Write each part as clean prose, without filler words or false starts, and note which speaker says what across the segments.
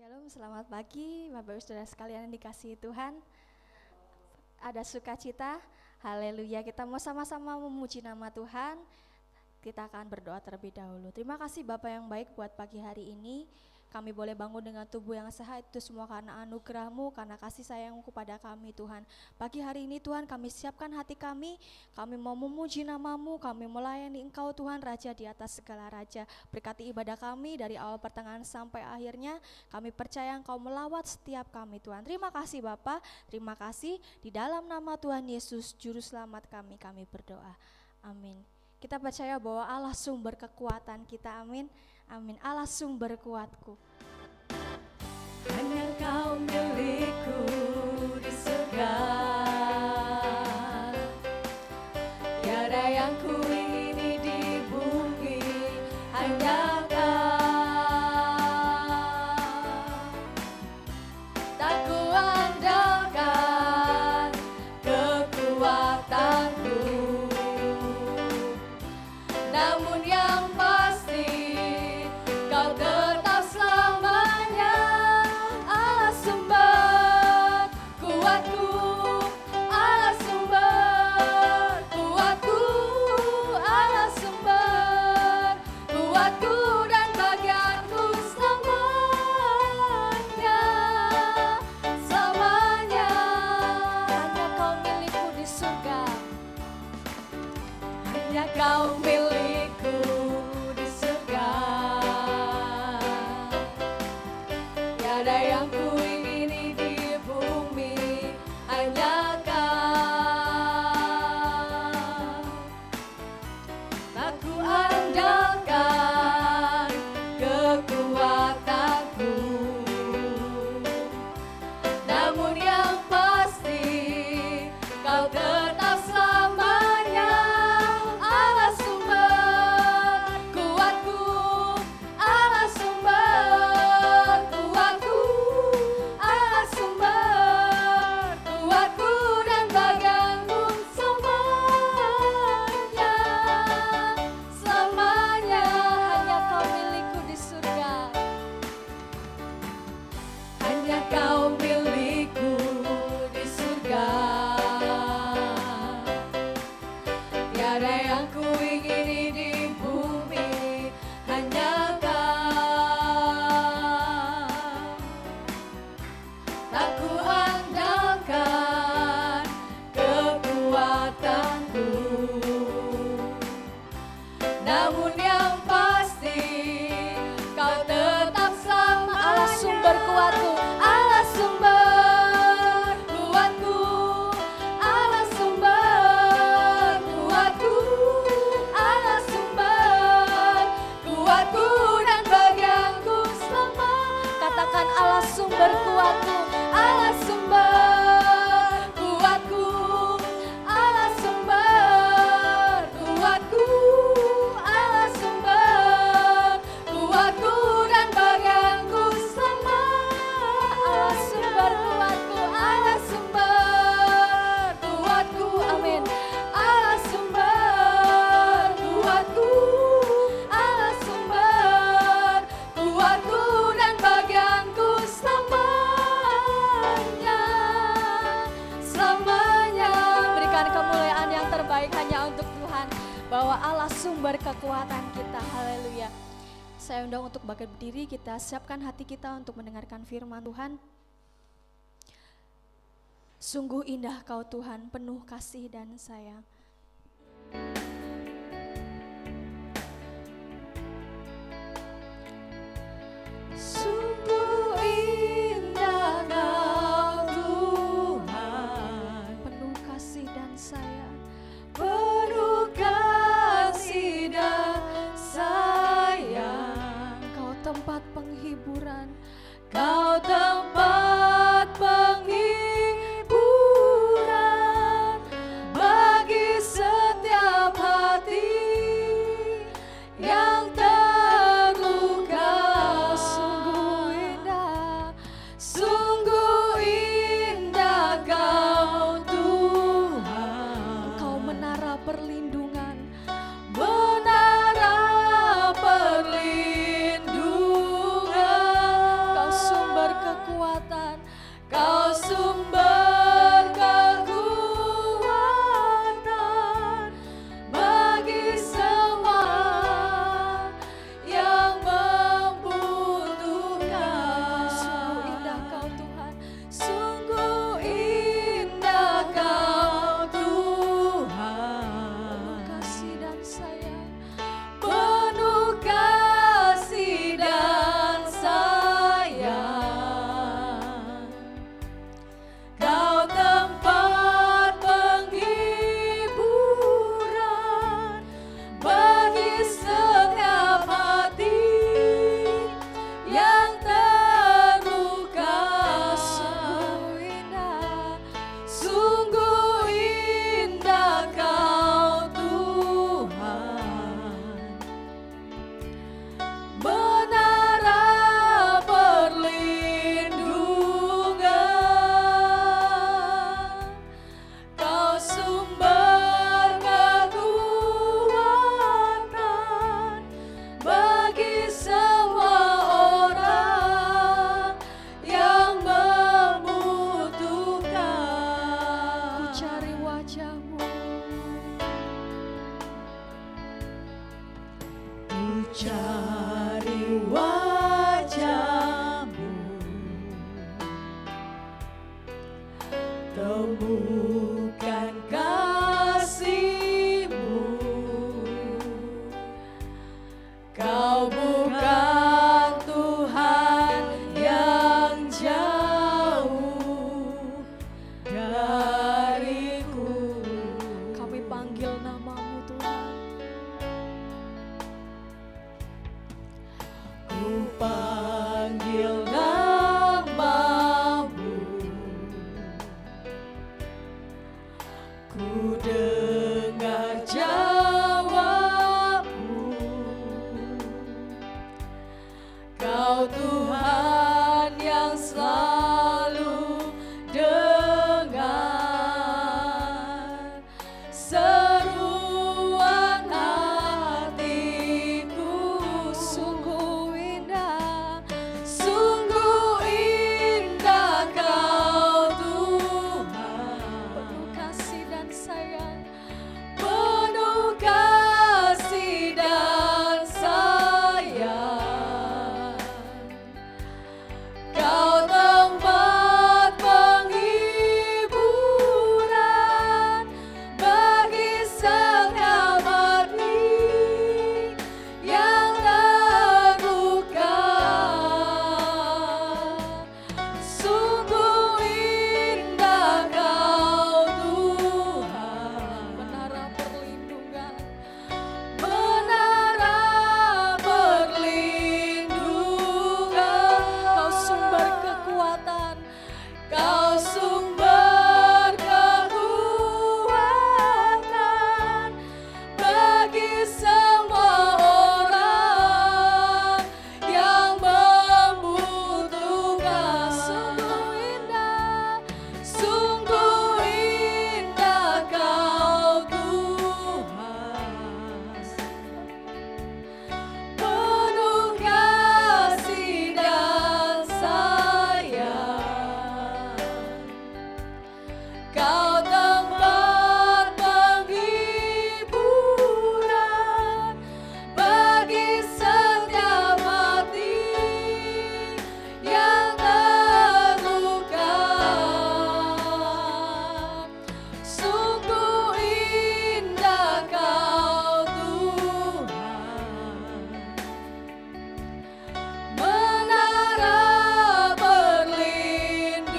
Speaker 1: Shalom, selamat pagi Bapak Ibu Saudara sekalian yang dikasihi Tuhan. Ada sukacita, haleluya. Kita mau sama-sama memuji nama Tuhan. Kita akan berdoa terlebih dahulu. Terima kasih Bapak yang baik buat pagi hari ini. Kami boleh bangun dengan tubuh yang sehat, itu semua karena anugerah-Mu, karena kasih sayang-Mu kepada kami Tuhan. Pagi hari ini Tuhan kami siapkan hati kami mau memuji nama-Mu, kami melayani Engkau Tuhan, Raja di atas segala Raja. Berkati ibadah kami dari awal pertengahan sampai akhirnya, kami percaya Engkau melawat setiap kami Tuhan. Terima kasih Bapa, terima kasih di dalam nama Tuhan Yesus Juru Selamat kami berdoa, amin. Kita percaya bahwa Allah sumber kekuatan kita, amin. Amin, Allah sumber kuatku.
Speaker 2: Hanya Kau milikku di surga, tiada yang ku ingini di bumi, hanya Kau. Tak ku andalkan kekuatanku, namun yang pasti Kau tetap selamanya Allah sumber kuatku, Allah sumber kuatku, Allah sumber kuatku dan bagianku selamanya, selamanya. Hanya Kau milikku di surga, hanya Kau milikku di surga. Tiada yang ku ingini di bumi, hanya Kau. Tak ku andalkan kekuatanku, namun yang pasti Kau tetap selamanya Allah sumber kuatku, Allah sumber kuatku, Allah sumber kuatku dan bagianku selamanya, selamanya. Hanya Kau milikku di surga, hanya Kau milikku di surga. Tiada yang ku ingini di bumi, hanya Kau. Tak ku andalkan kekuatanku, namun yang pasti Kau tetap sama. Allah sumber kuatku, Allah sumber kuatku, Allah sumber kuatku, Allah sumber kuatku dan bagianku selama. Katakan Allah sumber kuatku, Allah sumber kuatku, Allah sumber kuatku, Allah sumber kuatku dan bagianku selama. Allah sumber kuatku, Allah sumber kuatku, amin. Allah sumber kuatku, Allah sumber kuatku dan bagianku selamanya, selamanya. Berikan kemuliaan yang terbaik hanya untuk Tuhan, bahwa Allah sumber kekuatan kita, haleluya. Saya undang untuk bangkit berdiri, kita siapkan hati kita untuk mendengarkan firman Tuhan. Sungguh indah Kau Tuhan, penuh kasih dan sayang. Sungguh indah Kau Tuhan,
Speaker 1: Penuh kasih dan sayang.
Speaker 2: penuh kasih dan sayang.
Speaker 1: Kau tempat penghiburan,
Speaker 2: Kau tempat penghiburan bagi setiap hati yang terluka.
Speaker 1: sungguh indah.
Speaker 2: Sungguh indah Kau Tuhan,
Speaker 1: Kau menara perlindungan,
Speaker 2: menara perlindungan.
Speaker 1: Kau sumber
Speaker 3: temukan kasih-Mu. Kau bukan Tuhan yang jauh dariku.
Speaker 2: Kami panggil nama-Mu Tuhan.
Speaker 3: Ku panggil nama-Mu, ku dengar jawab-Mu. Kau Tuhan yang selalu dengar seruan hatiku.
Speaker 2: Sungguh indah,
Speaker 3: Sungguh indah Kau Tuhan,
Speaker 2: penuh kasih dan sayang.
Speaker 3: penuh kasih dan sayang. Kau tempat penghiburan bagi setiap hati yang terluka. Sungguh indah Kau Tuhan,
Speaker 2: Menara perlindungan,
Speaker 3: menara perlindungan.
Speaker 2: Kau sumber kekuatan,
Speaker 3: Kau sumber kekuatan bagi semua orang yang membutuhkan. Sungguh indah Kau Tuhan, penuh kasih dan sayang. Kau tempat penghiburan bagi setiap hati yang terluka. Sungguh indah Kau Tuhan, menara perlindungan.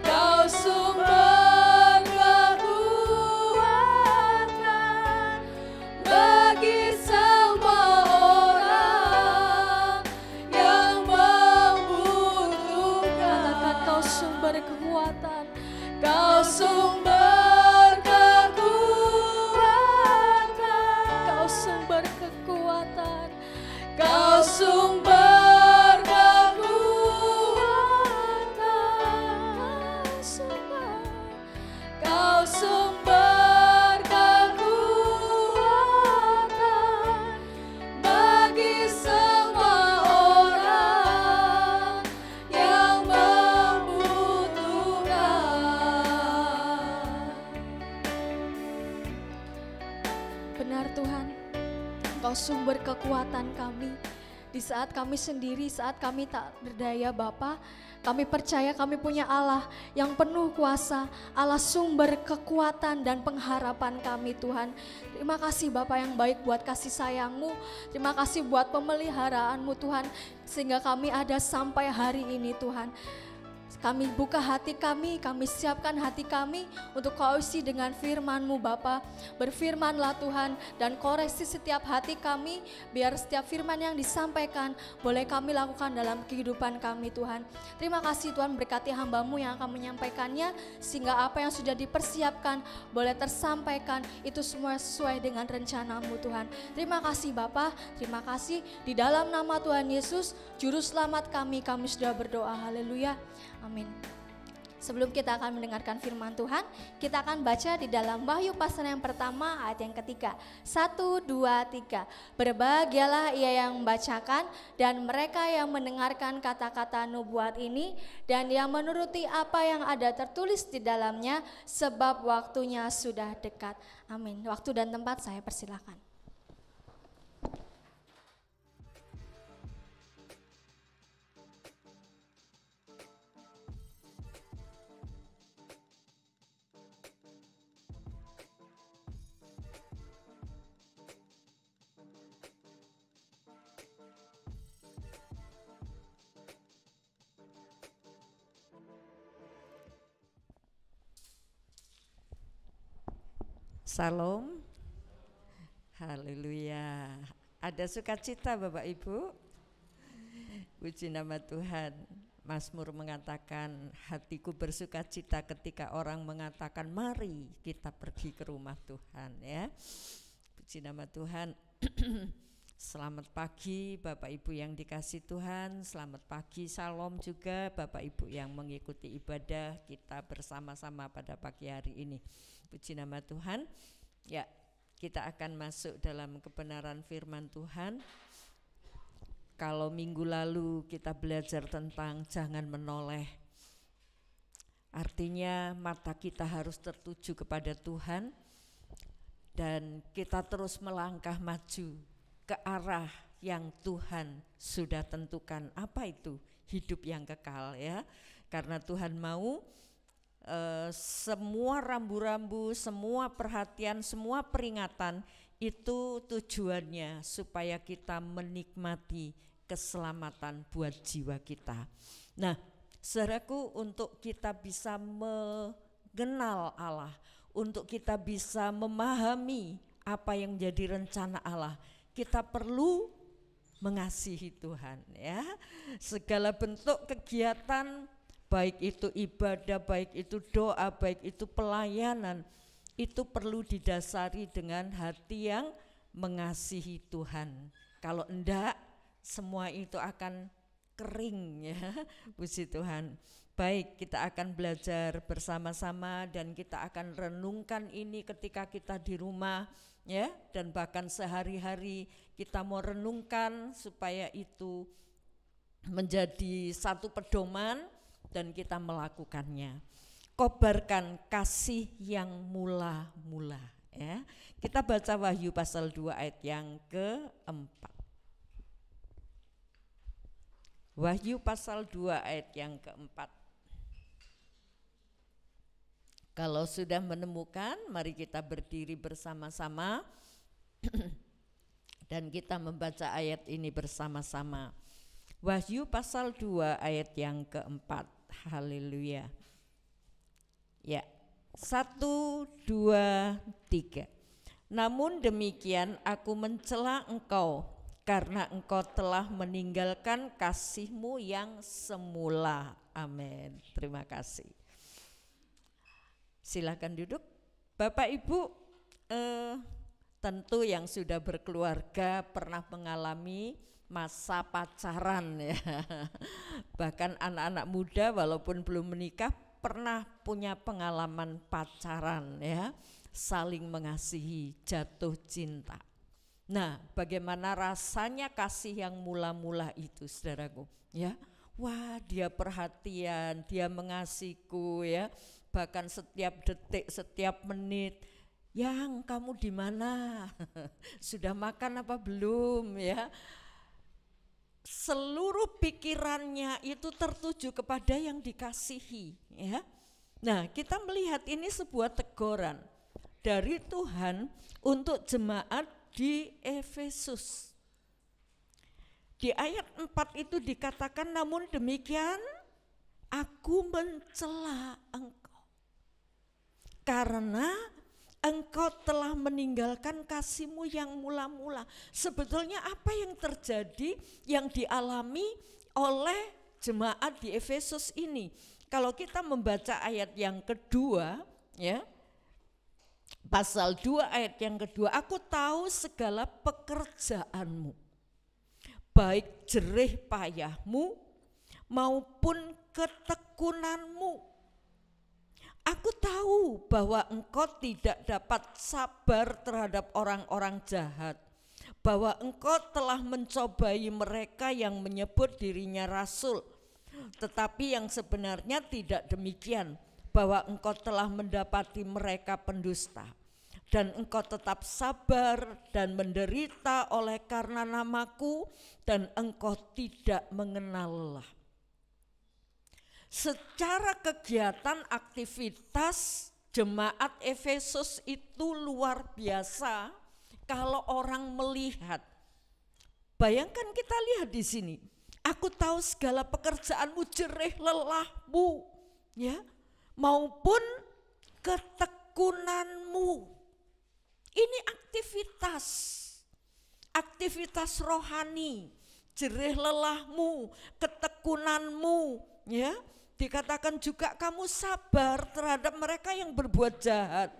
Speaker 3: Kau sumber kekuatan bagi semua orang yang membutuhkan.
Speaker 2: katakan Kau sumber kekuatan.
Speaker 3: Kau sumber kekuatan,
Speaker 2: Kau sumber kekuatan,
Speaker 3: Kau sumber kekuatan, Kau sumber kekuatan bagi semua orang yang membutuhkan.
Speaker 2: Benar Tuhan, Engkau sumber kekuatan kami. Di saat kami sendiri, saat kami tak berdaya Bapa, kami percaya kami punya Allah yang penuh kuasa, Allah sumber kekuatan dan pengharapan kami Tuhan. Terima kasih Bapa yang baik buat kasih sayang-Mu, terima kasih buat pemeliharaanmu Tuhan, sehingga kami ada sampai hari ini Tuhan. Kami buka hati kami siapkan hati kami untuk Kau isi dengan firman-Mu Bapa. Berfirmanlah Tuhan dan koreksi setiap hati kami, biar setiap firman yang disampaikan boleh kami lakukan dalam kehidupan kami Tuhan. Terima kasih Tuhan, berkati hamba-Mu yang akan menyampaikannya, sehingga apa yang sudah dipersiapkan boleh tersampaikan, itu semua sesuai dengan rencana-Mu Tuhan. Terima kasih Bapa, terima kasih di dalam nama Tuhan Yesus, Juru Selamat kami sudah berdoa, haleluya. Amin. Sebelum kita akan mendengarkan firman Tuhan, kita akan baca di dalam Wahyu pasal yang pertama ayat yang ketiga. 1, 2, 3. Berbahagialah ia yang membacakan dan mereka yang mendengarkan kata-kata nubuat ini dan yang menuruti apa yang ada tertulis di dalamnya, sebab waktunya sudah dekat. Amin. Waktu dan tempat saya persilakan.
Speaker 4: Salam. Haleluya. Ada sukacita Bapak Ibu. Puji nama Tuhan. Mazmur mengatakan, hatiku bersukacita ketika orang mengatakan mari kita pergi ke rumah Tuhan, ya. Puji nama Tuhan. Selamat pagi Bapak Ibu yang dikasih Tuhan. Selamat pagi, salam juga Bapak Ibu yang mengikuti ibadah kita bersama-sama pada pagi hari ini. Puji nama Tuhan. Ya, kita akan masuk dalam kebenaran firman Tuhan. Kalau minggu lalu kita belajar tentang jangan menoleh, artinya mata kita harus tertuju kepada Tuhan dan kita terus melangkah maju ke arah yang Tuhan sudah tentukan. Apa itu? Hidup yang kekal, ya. Karena Tuhan mau semua rambu-rambu, semua perhatian, semua peringatan itu tujuannya supaya kita menikmati keselamatan buat jiwa kita. Nah, saudaraku, untuk kita bisa mengenal Allah, untuk kita bisa memahami apa yang menjadi rencana Allah, kita perlu mengasihi Tuhan, ya. Segala bentuk kegiatan, baik itu ibadah, baik itu doa, baik itu pelayanan, itu perlu didasari dengan hati yang mengasihi Tuhan. Kalau enggak, semua itu akan kering, ya. Puji Tuhan. Baik, kita akan belajar bersama-sama dan kita akan renungkan ini ketika kita di rumah, ya, dan bahkan sehari-hari kita mau renungkan supaya itu menjadi satu pedoman dan kita melakukannya. Kobarkan kasih yang mula-mula, ya. Kita baca Wahyu pasal 2 ayat yang keempat. Wahyu pasal 2 ayat yang keempat. Kalau sudah menemukan, mari kita berdiri bersama-sama dan kita membaca ayat ini bersama-sama. Wahyu pasal 2 ayat yang keempat. Haleluya. Ya, 1, 2, 3. Namun demikian aku mencela engkau, karena engkau telah meninggalkan kasihmu yang semula. Amin. Terima kasih. Silakan duduk. Bapak Ibu, tentu yang sudah berkeluarga pernah mengalami masa pacaran, ya. Bahkan anak-anak muda walaupun belum menikah pernah punya pengalaman pacaran, ya. Saling mengasihi, jatuh cinta. Nah, bagaimana rasanya kasih yang mula-mula itu, saudaraku, ya? Wah, dia perhatian, dia mengasihiku, ya. Bahkan setiap detik, setiap menit, yang kamu di mana? Sudah makan apa belum, ya? Seluruh pikirannya itu tertuju kepada yang dikasihi, ya. Nah, kita melihat ini sebuah teguran dari Tuhan untuk jemaat di Efesus. Di ayat 4 itu dikatakan, namun demikian aku mencela engkau karena engkau telah meninggalkan kasihmu yang mula-mula. Sebetulnya apa yang terjadi, yang dialami oleh jemaat di Efesus ini? Kalau kita membaca ayat yang kedua, ya, pasal 2 ayat yang kedua, aku tahu segala pekerjaanmu, baik jerih payahmu maupun ketekunanmu. Aku tahu bahwa engkau tidak dapat sabar terhadap orang-orang jahat, bahwa engkau telah mencobai mereka yang menyebut dirinya rasul, tetapi yang sebenarnya tidak demikian, bahwa engkau telah mendapati mereka pendusta, dan engkau tetap sabar dan menderita oleh karena namaku, dan engkau tidak mengenal lelah. Secara kegiatan aktivitas jemaat Efesus itu luar biasa kalau orang melihat. Bayangkan, kita lihat di sini, aku tahu segala pekerjaanmu, jerih lelahmu, ya, maupun ketekunanmu. Ini aktivitas rohani, jerih lelahmu, ketekunanmu, ya. Dikatakan juga kamu sabar terhadap mereka yang berbuat jahat.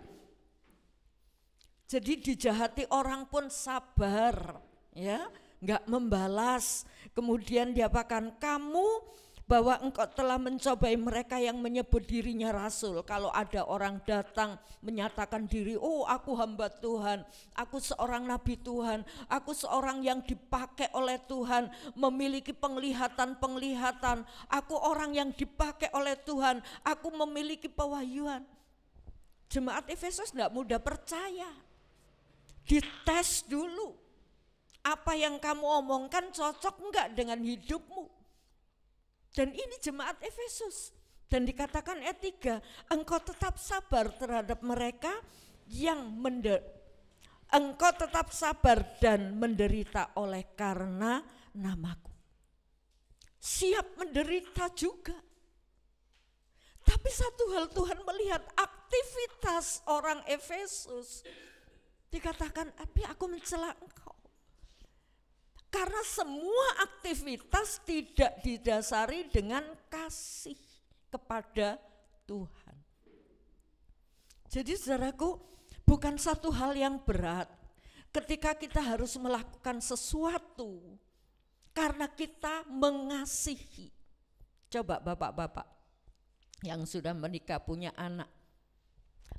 Speaker 4: Jadi dijahati orang pun sabar, ya, enggak membalas. Kemudian diapakan? Kamu bahwa engkau telah mencobai mereka yang menyebut dirinya rasul. Kalau ada orang datang menyatakan diri, oh aku hamba Tuhan, aku seorang nabi Tuhan, aku seorang yang dipakai oleh Tuhan, memiliki penglihatan, aku orang yang dipakai oleh Tuhan, aku memiliki pewahyuan. Jemaat Efesus enggak mudah percaya. Dites dulu, apa yang kamu omongkan cocok enggak dengan hidupmu. Dan ini jemaat Efesus. Dan dikatakan ayat 3, engkau tetap sabar terhadap mereka yang engkau tetap sabar dan menderita oleh karena namaku. Siap menderita juga. Tapi satu hal Tuhan melihat aktivitas orang Efesus. Dikatakan, tapi aku mencela engkau. Karena semua aktivitas tidak didasari dengan kasih kepada Tuhan. Jadi saudaraku, bukan satu hal yang berat ketika kita harus melakukan sesuatu karena kita mengasihi. Coba bapak-bapak yang sudah menikah punya anak.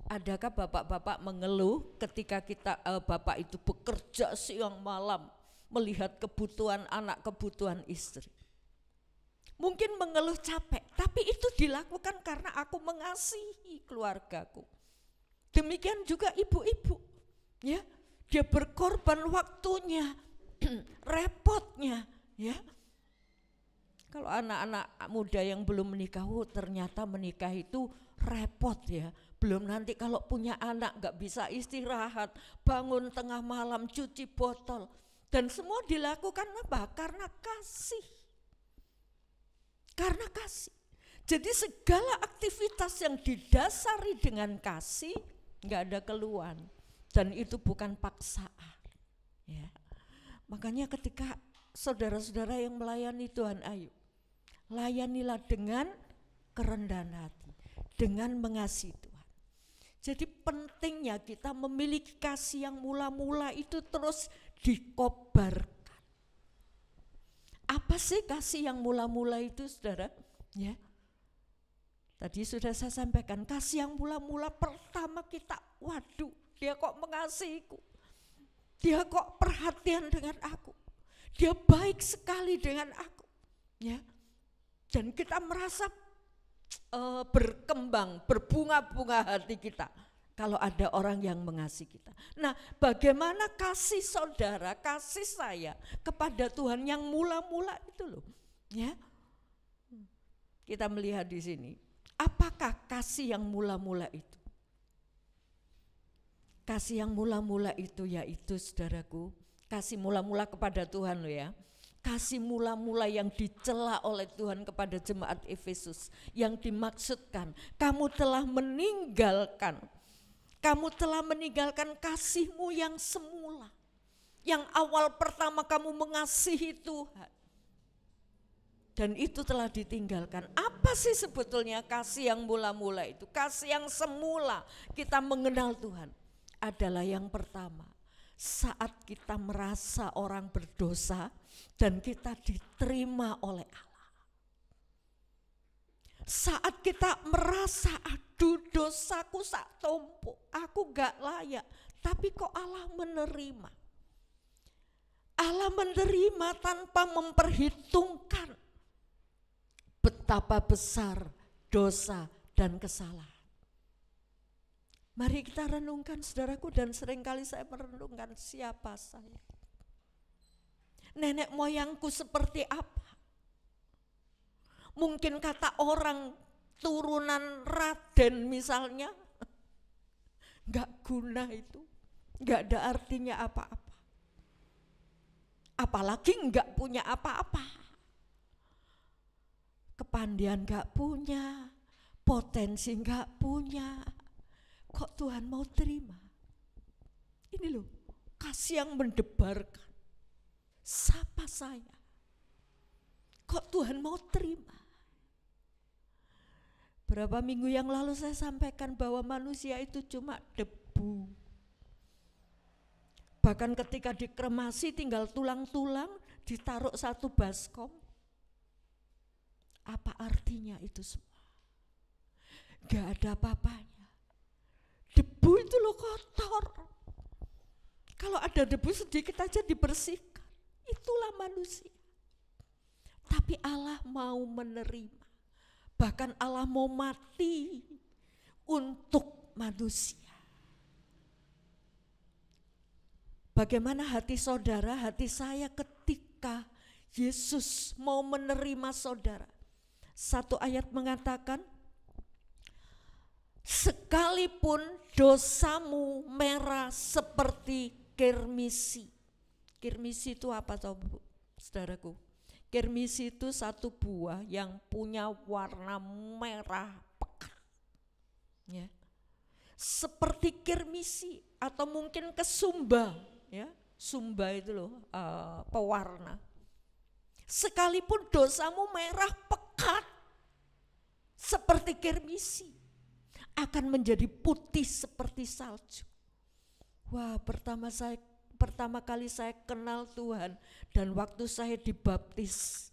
Speaker 4: Adakah bapak-bapak mengeluh ketika bapak itu bekerja siang malam melihat kebutuhan anak, kebutuhan istri? Mungkin mengeluh capek, tapi itu dilakukan karena aku mengasihi keluargaku. Demikian juga ibu-ibu, ya, dia berkorban waktunya, repotnya, ya. Kalau anak-anak muda yang belum menikah, ternyata menikah itu repot, ya. Belum nanti kalau punya anak gak bisa istirahat, bangun tengah malam cuci botol. Dan semua dilakukan apa? Karena kasih. Karena kasih. Jadi segala aktivitas yang didasari dengan kasih gak ada keluhan. Dan itu bukan paksaan, ya. Makanya ketika saudara-saudara yang melayani Tuhan, ayo layanilah dengan kerendahan hati, dengan mengasihi Tuhan. Jadi pentingnya kita memiliki kasih yang mula-mula itu terus dikobarkan. Apa sih kasih yang mula-mula itu, saudara? Ya, tadi sudah saya sampaikan, kasih yang mula-mula pertama kita, waduh, dia kok mengasihiku, dia kok perhatian dengan aku, dia baik sekali dengan aku, ya. Dan kita merasa berkembang, berbunga-bunga hati kita kalau ada orang yang mengasihi kita. Nah, bagaimana kasih saudara, kasih saya kepada Tuhan yang mula-mula itu loh, ya. Kita melihat di sini, apakah kasih yang mula-mula itu? Kasih yang mula-mula itu yaitu, saudaraku, kasih mula-mula kepada Tuhan loh, ya. Kasih mula-mula yang dicela oleh Tuhan kepada jemaat Efesus, yang dimaksudkan kamu telah meninggalkan kasihmu yang semula, yang awal pertama kamu mengasihi Tuhan, dan itu telah ditinggalkan. Apa sih sebetulnya kasih yang mula-mula itu? Kasih yang semula kita mengenal Tuhan adalah yang pertama, saat kita merasa orang berdosa dan kita diterima oleh Allah. Saat kita merasa, aduh dosaku sak tumpuk, aku gak layak, tapi kok Allah menerima. Allah menerima tanpa memperhitungkan betapa besar dosa dan kesalahan. Mari kita renungkan, saudaraku, dan seringkali saya merenungkan siapa saya. Nenek moyangku seperti apa? Mungkin kata orang turunan Raden misalnya, gak guna itu, gak ada artinya apa-apa. Apalagi gak punya apa-apa. Kepandian gak punya, potensi gak punya. Kok Tuhan mau terima? Ini loh, kasih yang mendebarkan. Siapa saya? Kok Tuhan mau terima? Berapa minggu yang lalu saya sampaikan bahwa manusia itu cuma debu. Bahkan ketika dikremasi tinggal tulang-tulang, ditaruh satu baskom. Apa artinya itu semua? Gak ada apa-apanya. Debu itu loh kotor. Kalau ada debu sedikit aja dibersihkan. Itulah manusia. Tapi Allah mau menerima. Bahkan Allah mau mati untuk manusia. Bagaimana hati saudara, hati saya ketika Yesus mau menerima saudara. Satu ayat mengatakan, sekalipun dosamu merah seperti kirmisi. Kirmisi itu apa tahu Bu, saudaraku? Kirmisi itu satu buah yang punya warna merah pekat. Ya. Seperti kirmisi atau mungkin kesumba, ya. Sumba itu loh, pewarna. Sekalipun dosamu merah pekat seperti kirmisi, akan menjadi putih seperti salju. Wah, pertama kali saya kenal Tuhan dan waktu saya dibaptis.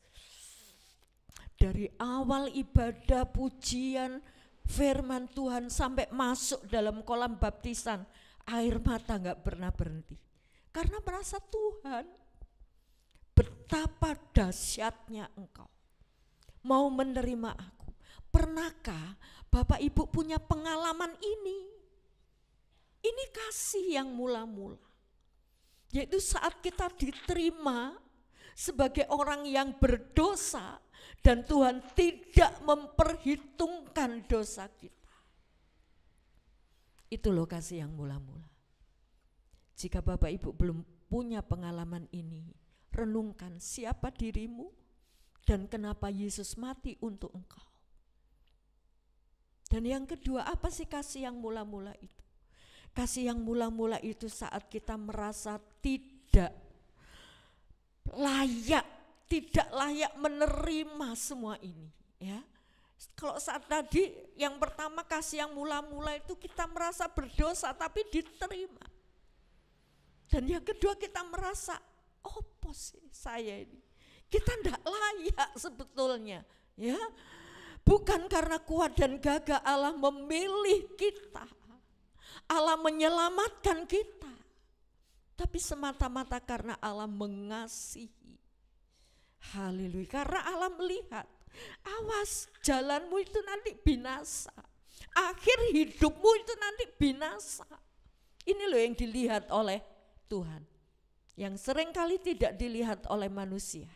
Speaker 4: Dari awal ibadah, pujian, firman Tuhan sampai masuk dalam kolam baptisan, air mata gak pernah berhenti. Karena merasa Tuhan, betapa dahsyatnya Engkau mau menerima aku. Pernahkah Bapak Ibu punya pengalaman ini? Ini kasih yang mula-mula. Yaitu saat kita diterima sebagai orang yang berdosa dan Tuhan tidak memperhitungkan dosa kita. Itu loh kasih yang mula-mula. Jika Bapak Ibu belum punya pengalaman ini, renungkan siapa dirimu dan kenapa Yesus mati untuk engkau. Dan yang kedua, apa sih kasih yang mula-mula itu? Kasih yang mula-mula itu saat kita merasa tidak layak menerima semua ini, ya. Kalau saat tadi yang pertama kasih yang mula-mula itu kita merasa berdosa tapi diterima. Dan yang kedua kita merasa, apa sih saya ini? Kita tidak layak sebetulnya, ya. Bukan karena kuat dan gagah Allah memilih kita. Allah menyelamatkan kita, tapi semata-mata karena Allah mengasihi. Haleluya, karena Allah melihat, awas jalanmu itu nanti binasa, akhir hidupmu itu nanti binasa. Ini loh yang dilihat oleh Tuhan, yang seringkali tidak dilihat oleh manusia.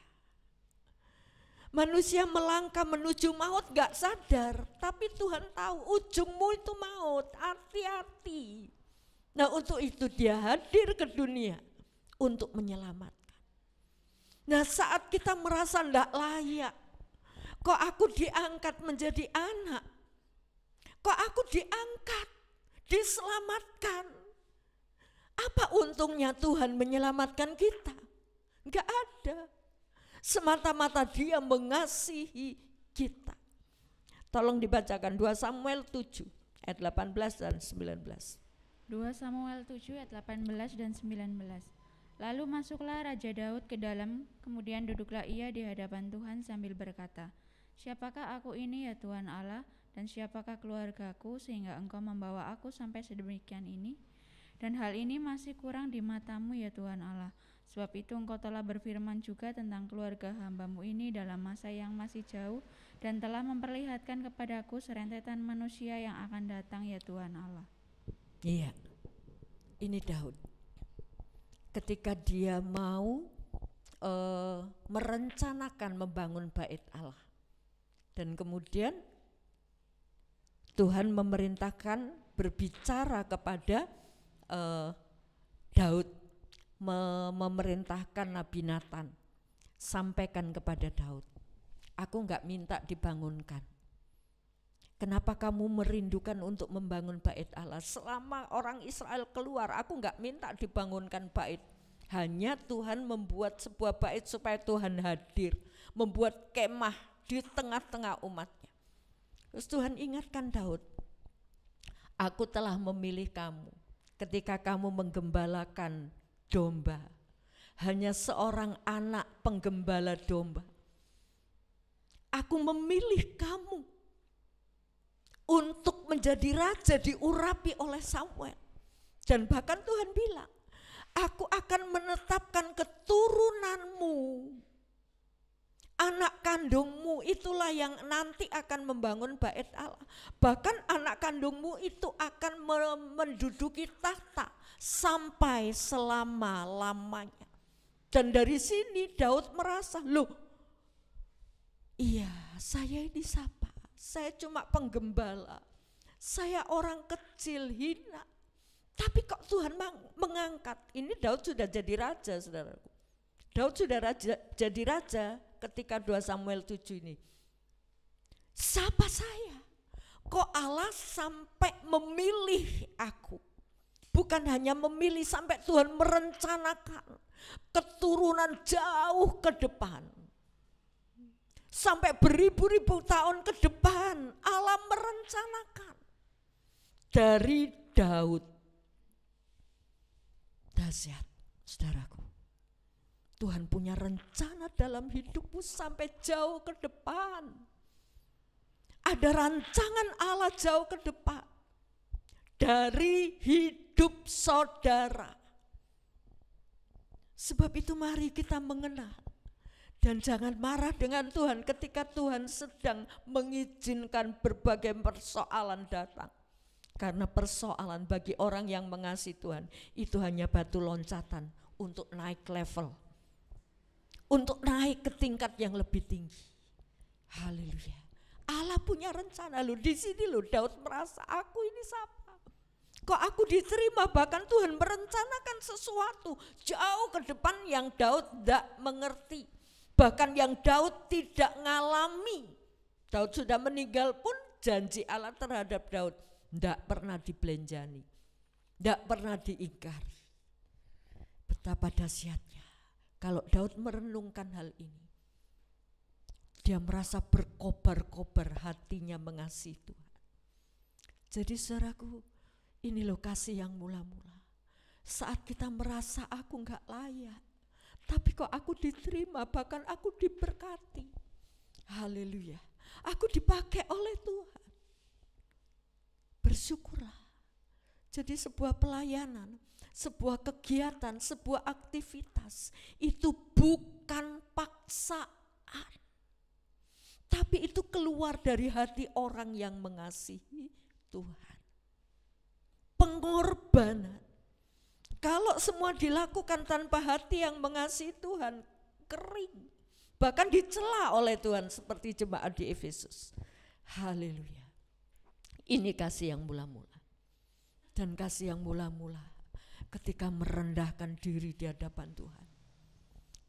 Speaker 4: Manusia melangkah menuju maut gak sadar, tapi Tuhan tahu ujungmu itu maut, hati-hati. Nah untuk itu dia hadir ke dunia untuk menyelamatkan. Nah saat kita merasa gak layak, kok aku diangkat menjadi anak, kok aku diangkat, diselamatkan. Apa untungnya Tuhan menyelamatkan kita? Gak ada. Semata-mata dia mengasihi kita. Tolong dibacakan 2 Samuel 7 ayat 18 dan 19.
Speaker 5: 2 Samuel 7 ayat 18 dan 19. Lalu masuklah Raja Daud ke dalam, kemudian duduklah ia di hadapan Tuhan sambil berkata, siapakah aku ini ya Tuhan Allah, dan siapakah keluargaku sehingga engkau membawa aku sampai sedemikian ini? Dan hal ini masih kurang di matamu ya Tuhan Allah. Sebab itu engkau telah berfirman juga tentang keluarga hamba-Mu ini dalam masa yang masih jauh, dan telah memperlihatkan kepadaku serentetan manusia yang akan datang ya Tuhan Allah.
Speaker 4: Iya, ini Daud. Ketika dia mau merencanakan membangun bait Allah. Dan kemudian Tuhan memerintahkan berbicara kepada Daud. Memerintahkan Nabi Nathan, sampaikan kepada Daud, aku enggak minta dibangunkan, Kenapa kamu merindukan untuk membangun bait Allah? Selama orang Israel keluar, aku enggak minta dibangunkan bait. Hanya Tuhan membuat sebuah bait supaya Tuhan hadir, membuat kemah di tengah-tengah umatnya. Terus Tuhan ingatkan Daud, aku telah memilih kamu ketika kamu menggembalakan domba. Hanya seorang anak penggembala domba. Aku memilih kamu untuk menjadi raja, diurapi oleh Samuel. Dan bahkan Tuhan bilang, aku akan menetapkan keturunanmu, anak kandungmu itulah yang nanti akan membangun bait Allah. Bahkan anak kandungmu itu akan menduduki tahta sampai selama-lamanya. Dan dari sini Daud merasa, loh, iya, saya ini siapa? Saya cuma penggembala, saya orang kecil hina. Tapi kok Tuhan mengangkat? Ini Daud sudah jadi raja, saudaraku. Daud sudah jadi raja ketika 2 Samuel 7 ini. Siapa saya? Kok Allah sampai memilih aku? Bukan hanya memilih, sampai Tuhan merencanakan keturunan jauh ke depan. Sampai beribu-ribu tahun ke depan Allah merencanakan. Dari Daud. Dahsyat, saudaraku. Tuhan punya rencana dalam hidupmu sampai jauh ke depan. Ada rancangan Allah jauh ke depan. Dari hidup saudara. Sebab itu mari kita mengenal. Dan jangan marah dengan Tuhan ketika Tuhan sedang mengizinkan berbagai persoalan datang. Karena persoalan bagi orang yang mengasihi Tuhan itu hanya batu loncatan untuk naik level. Untuk naik ke tingkat yang lebih tinggi. Haleluya. Allah punya rencana loh. Di sini loh Daud merasa, aku ini siapa? Kok aku diterima? Bahkan Tuhan merencanakan sesuatu jauh ke depan yang Daud tidak mengerti. Bahkan yang Daud tidak ngalami. Daud sudah meninggal pun janji Allah terhadap Daud tidak pernah dibelanjani, tidak pernah diingkari. Betapa dahsyatnya kalau Daud merenungkan hal ini. Dia merasa berkobar-kobar hatinya mengasihi Tuhan. Jadi saudaraku, ini loh kasih yang mula-mula. Saat kita merasa aku enggak layak, tapi kok aku diterima, bahkan aku diberkati. Haleluya. Aku dipakai oleh Tuhan. Bersyukurlah. Jadi sebuah pelayanan, sebuah kegiatan, sebuah aktivitas itu bukan paksaan. Tapi itu keluar dari hati orang yang mengasihi Tuhan. Pengorbanan. Kalau semua dilakukan tanpa hati yang mengasihi Tuhan, kering. Bahkan dicela oleh Tuhan seperti jemaat di Efesus. Haleluya. Ini kasih yang mula-mula. Dan kasih yang mula-mula ketika merendahkan diri di hadapan Tuhan.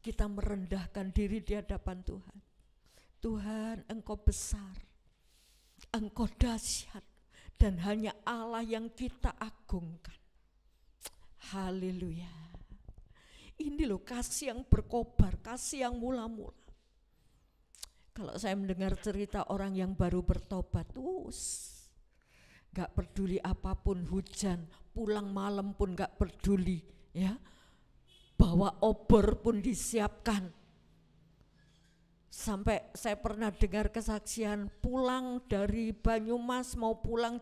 Speaker 4: Kita merendahkan diri di hadapan Tuhan. Tuhan, Engkau besar, Engkau dahsyat, dan hanya Allah yang kita agungkan. Haleluya. Ini loh kasih yang berkobar, kasih yang mula-mula. Kalau saya mendengar cerita orang yang baru bertobat, gak peduli apapun, hujan, pulang malam pun gak peduli, ya. Bawa obor pun disiapkan. Sampai saya pernah dengar kesaksian pulang dari Banyumas mau pulang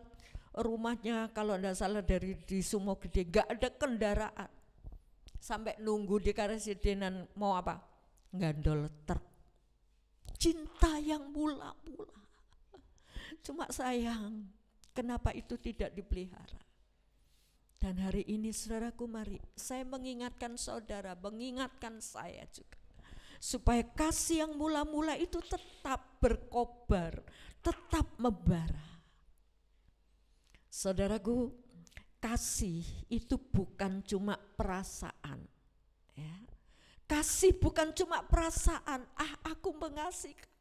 Speaker 4: rumahnya kalau tidak salah dari di Sumogede, gak ada kendaraan. Sampai nunggu di Karesidenan mau apa? Gandol truk. Cinta yang mula-mula. Cuma sayang, kenapa itu tidak dipelihara? Dan hari ini saudaraku, mari saya mengingatkan saudara, mengingatkan saya juga. Supaya kasih yang mula-mula itu tetap berkobar, tetap membara. Saudaraku, kasih itu bukan cuma perasaan. Ya. Kasih bukan cuma perasaan, aku mengasihi kamu,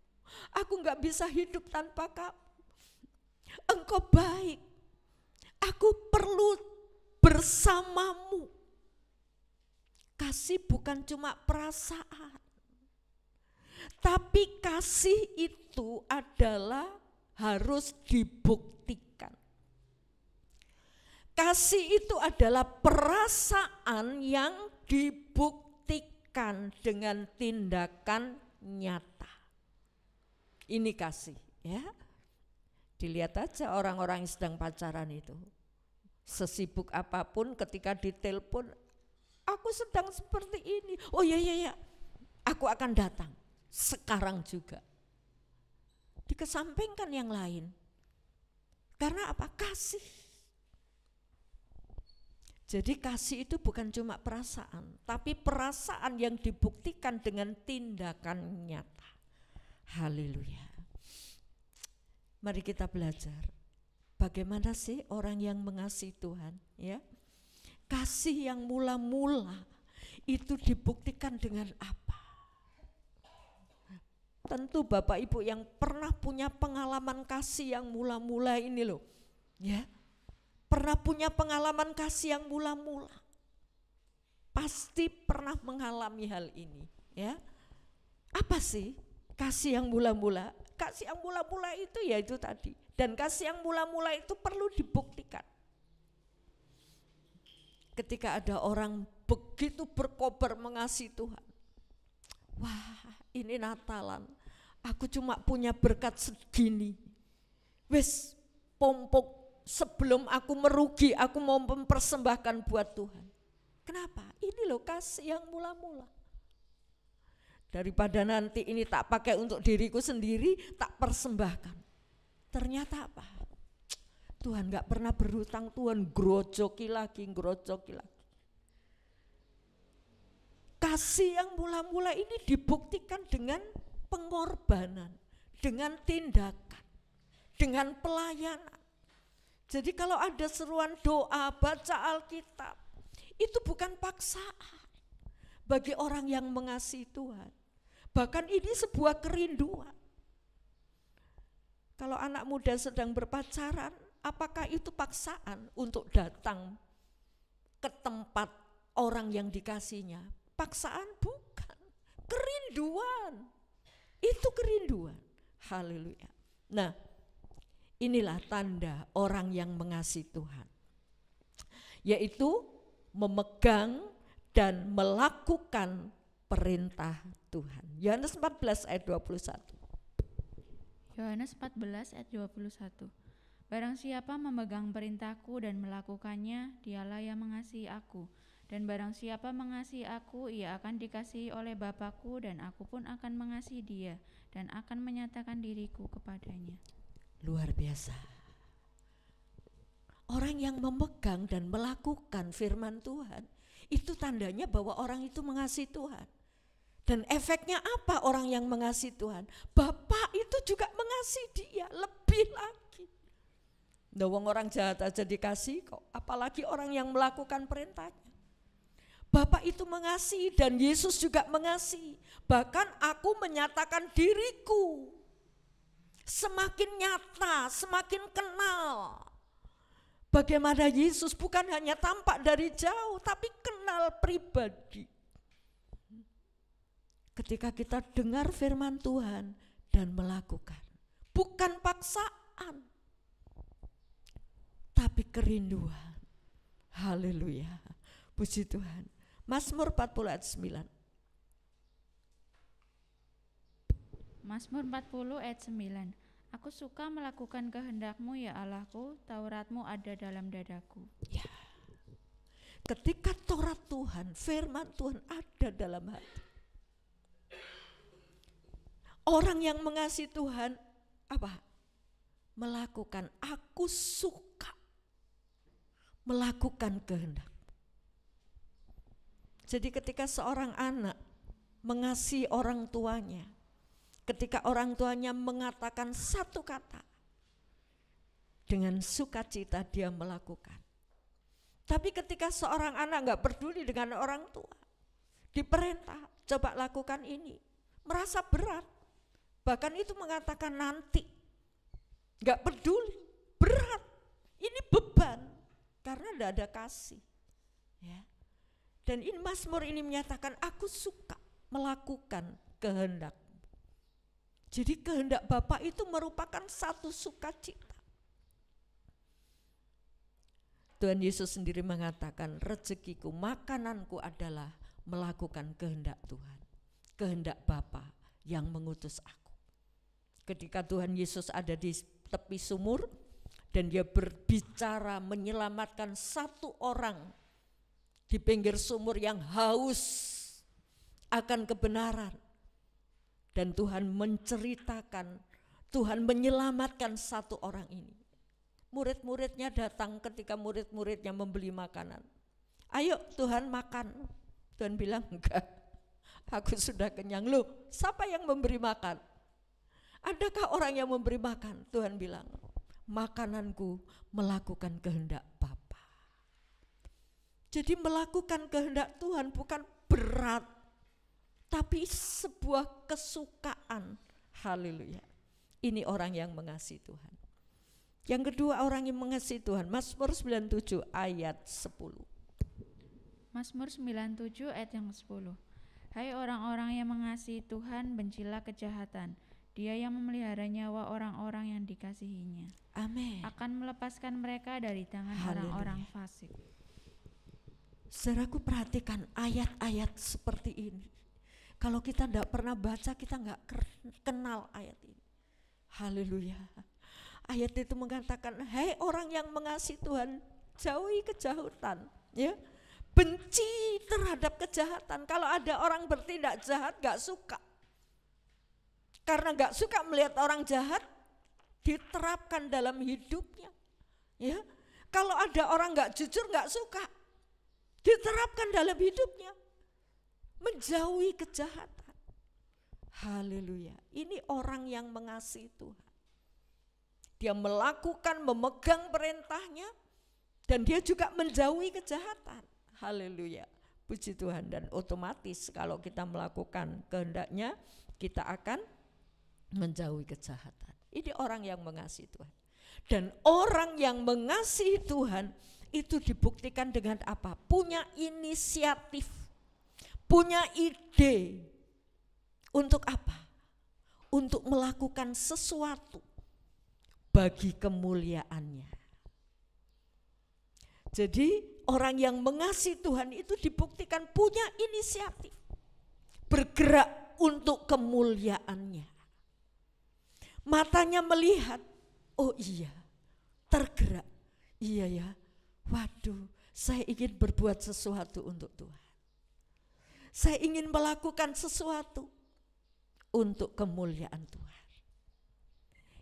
Speaker 4: aku gak bisa hidup tanpa kamu. engkau baik, aku perlu bersamamu. Kasih bukan cuma perasaan, tapi kasih itu adalah harus dibuktikan. Kasih itu adalah perasaan yang dibuktikan dengan tindakan nyata. Ini kasih, ya. Dilihat aja orang-orang yang sedang pacaran itu. Sesibuk apapun ketika ditelepon, aku sedang seperti ini. Oh iya, aku akan datang sekarang juga. Dikesampingkan yang lain. Karena apa? Kasih. Jadi kasih itu bukan cuma perasaan, tapi perasaan yang dibuktikan dengan tindakan nyata. Haleluya. Mari kita belajar. Bagaimana sih orang yang mengasihi Tuhan, ya? Kasih yang mula-mula itu dibuktikan dengan apa? Tentu Bapak Ibu yang pernah punya pengalaman kasih yang mula-mula ini loh, ya. Pernah punya pengalaman kasih yang mula-mula. Pasti pernah mengalami hal ini, ya. Apa sih kasih yang mula-mula? Kasih yang mula-mula itu ya itu tadi. Dan kasih yang mula-mula itu perlu dibuktikan. Ketika ada orang begitu berkobar mengasihi Tuhan. Wah, ini Natalan. Aku cuma punya berkat segini. Wes, pompok. Sebelum aku merugi, aku mau mempersembahkan buat Tuhan. Kenapa? Ini loh kasih yang mula-mula. Daripada nanti ini tak pakai untuk diriku sendiri, tak persembahkan. Ternyata apa? Tuhan gak pernah berhutang, Tuhan grojoki lagi. Kasih yang mula-mula ini dibuktikan dengan pengorbanan, dengan tindakan, dengan pelayanan. Jadi kalau ada seruan doa, baca Alkitab, itu bukan paksaan bagi orang yang mengasihi Tuhan. Bahkan ini sebuah kerinduan. Kalau anak muda sedang berpacaran, apakah itu paksaan untuk datang ke tempat orang yang dikasihnya? Paksaan bukan, kerinduan. Itu kerinduan. Haleluya. Nah, inilah tanda orang yang mengasihi Tuhan, yaitu memegang dan melakukan perintah Tuhan. Yohanes 14 ayat 21.
Speaker 5: Yohanes 14 ayat 21. Barang siapa memegang perintahku dan melakukannya, dialah yang mengasihi aku. Dan barang siapa mengasihi aku, ia akan dikasihi oleh Bapa-Ku, dan aku pun akan mengasihi dia dan akan menyatakan diriku kepadanya.
Speaker 4: Luar biasa. Orang yang memegang dan melakukan firman Tuhan, itu tandanya bahwa orang itu mengasihi Tuhan. Dan efeknya apa orang yang mengasihi Tuhan? Bapak itu juga mengasihi dia, lebih lagi. Wong orang jahat aja dikasih kok, apalagi orang yang melakukan perintahnya. Bapak itu mengasihi dan Yesus juga mengasihi. Bahkan aku menyatakan diriku. Semakin nyata, semakin kenal. Bagaimana Yesus bukan hanya tampak dari jauh, tapi kenal pribadi. Ketika kita dengar firman Tuhan dan melakukan, bukan paksaan, tapi kerinduan. Haleluya, puji Tuhan. Mazmur 40 ayat 9.
Speaker 5: Mazmur 40 ayat 9. Aku suka melakukan kehendak-Mu ya Allahku, Taurat-Mu ada dalam dadaku.
Speaker 4: Ya. Ketika Taurat Tuhan, firman Tuhan ada dalam hati. Orang yang mengasihi Tuhan apa? Melakukan, aku suka melakukan kehendak. Jadi ketika seorang anak mengasihi orang tuanya, ketika orang tuanya mengatakan satu kata, dengan sukacita dia melakukan. Tapi ketika seorang anak gak peduli dengan orang tua, diperintah, coba lakukan ini, merasa berat. Bahkan itu mengatakan nanti, gak peduli. Ini beban karena tidak ada kasih. Ya. Dan ini Mazmur ini menyatakan aku suka melakukan kehendak. Jadi kehendak Bapa itu merupakan satu sukacita. Tuhan Yesus sendiri mengatakan rezekiku, makananku adalah melakukan kehendak Tuhan. Kehendak Bapa yang mengutus aku. Ketika Tuhan Yesus ada di tepi sumur dan dia berbicara menyelamatkan satu orang di pinggir sumur yang haus akan kebenaran. Dan Tuhan menceritakan, Tuhan menyelamatkan satu orang ini. Murid-muridnya datang ketika murid-muridnya membeli makanan. Ayo Tuhan makan. Tuhan bilang enggak, aku sudah kenyang. Loh, siapa yang memberi makan? Adakah orang yang memberi makan? Tuhan bilang, makananku melakukan kehendak Bapa. Jadi melakukan kehendak Tuhan bukan berat, tapi sebuah kesukaan. Haleluya. Ini orang yang mengasihi Tuhan. Yang kedua, orang yang mengasihi Tuhan. Mazmur 97 ayat 10.
Speaker 5: Mazmur 97 ayat yang 10. Hai orang-orang yang mengasihi Tuhan, bencilah kejahatan. Dia yang memelihara nyawa orang-orang yang dikasihinya.
Speaker 4: Amin.
Speaker 5: Akan melepaskan mereka dari tangan
Speaker 4: Haleluya.
Speaker 5: orang-orang fasik.
Speaker 4: Saudaraku, perhatikan ayat-ayat seperti ini. Kalau kita tidak pernah baca, kita nggak kenal ayat ini. Haleluya. Ayat itu mengatakan, hai orang yang mengasihi Tuhan, jauhi kejahatan. Ya, benci terhadap kejahatan. Kalau ada orang bertindak jahat, gak suka. Karena gak suka melihat orang jahat diterapkan dalam hidupnya. Ya, kalau ada orang gak jujur, gak suka diterapkan dalam hidupnya. Menjauhi kejahatan. Haleluya. Ini orang yang mengasihi Tuhan. Dia melakukan, memegang perintahnya, dan dia juga menjauhi kejahatan. Haleluya, puji Tuhan. Dan otomatis kalau kita melakukan kehendaknya, kita akan menjauhi kejahatan. Ini orang yang mengasihi Tuhan. Dan orang yang mengasihi Tuhan itu dibuktikan dengan apa? Punya inisiatif, punya ide. Untuk apa? Untuk melakukan sesuatu bagi kemuliaannya. Jadi orang yang mengasihi Tuhan itu dibuktikan punya inisiatif, bergerak untuk kemuliaannya. Matanya melihat, oh iya, tergerak, iya ya, waduh, saya ingin berbuat sesuatu untuk Tuhan. Saya ingin melakukan sesuatu untuk kemuliaan Tuhan.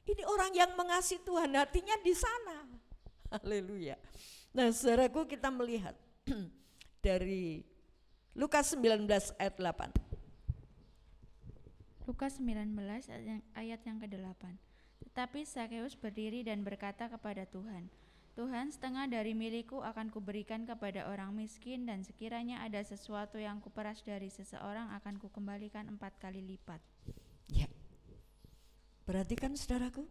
Speaker 4: Ini orang yang mengasihi Tuhan, hatinya di sana. Haleluya. Nah, saudaraku, kita melihat dari Lukas 19 ayat 8.
Speaker 5: Lukas 19 ayat yang ke-8. Tetapi Zakeus berdiri dan berkata kepada Tuhan, Tuhan, setengah dari milikku akan kuberikan kepada orang miskin, dan sekiranya ada sesuatu yang kuperas dari seseorang akan kukembalikan 4 kali lipat.
Speaker 4: Ya. Perhatikan saudaraku,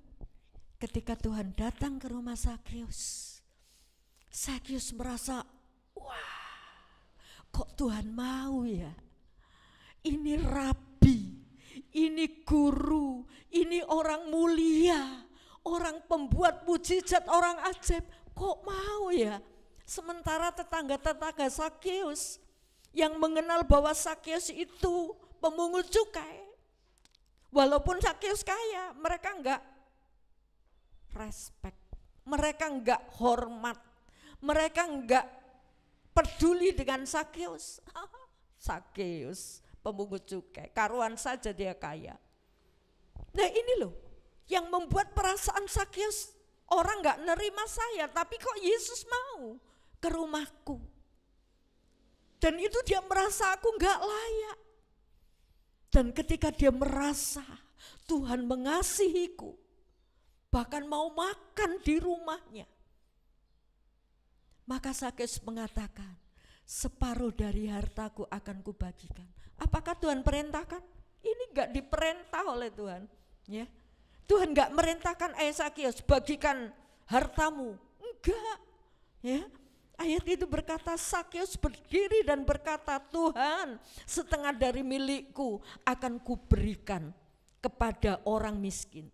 Speaker 4: ketika Tuhan datang ke rumah Zakeus, Zakeus merasa, wah, kok Tuhan mau ya? Ini rabi, ini guru, ini orang mulia, orang pembuat mujizat, orang ajaib, kok mau ya? Sementara tetangga-tetangga Zakeus yang mengenal bahwa Zakeus itu pemungut cukai, walaupun Zakeus kaya, mereka enggak respect, mereka enggak hormat, mereka enggak peduli dengan Zakeus. Zakeus pemungut cukai, karuan saja dia kaya. Nah ini loh yang membuat perasaan Zakeus, orang enggak nerima saya, tapi kok Yesus mau ke rumahku. Dan itu dia merasa aku enggak layak. Dan ketika dia merasa Tuhan mengasihiku, bahkan mau makan di rumahnya, maka Zakeus mengatakan, separuh dari hartaku akan kubagikan. Apakah Tuhan perintahkan? Ini enggak diperintah oleh Tuhan. Ya, Tuhan enggak merintahkan, Zakeus bagikan hartamu. Enggak. Ya. Ayat itu berkata, Sakeus berdiri dan berkata, Tuhan, setengah dari milikku akan kuberikan kepada orang miskin.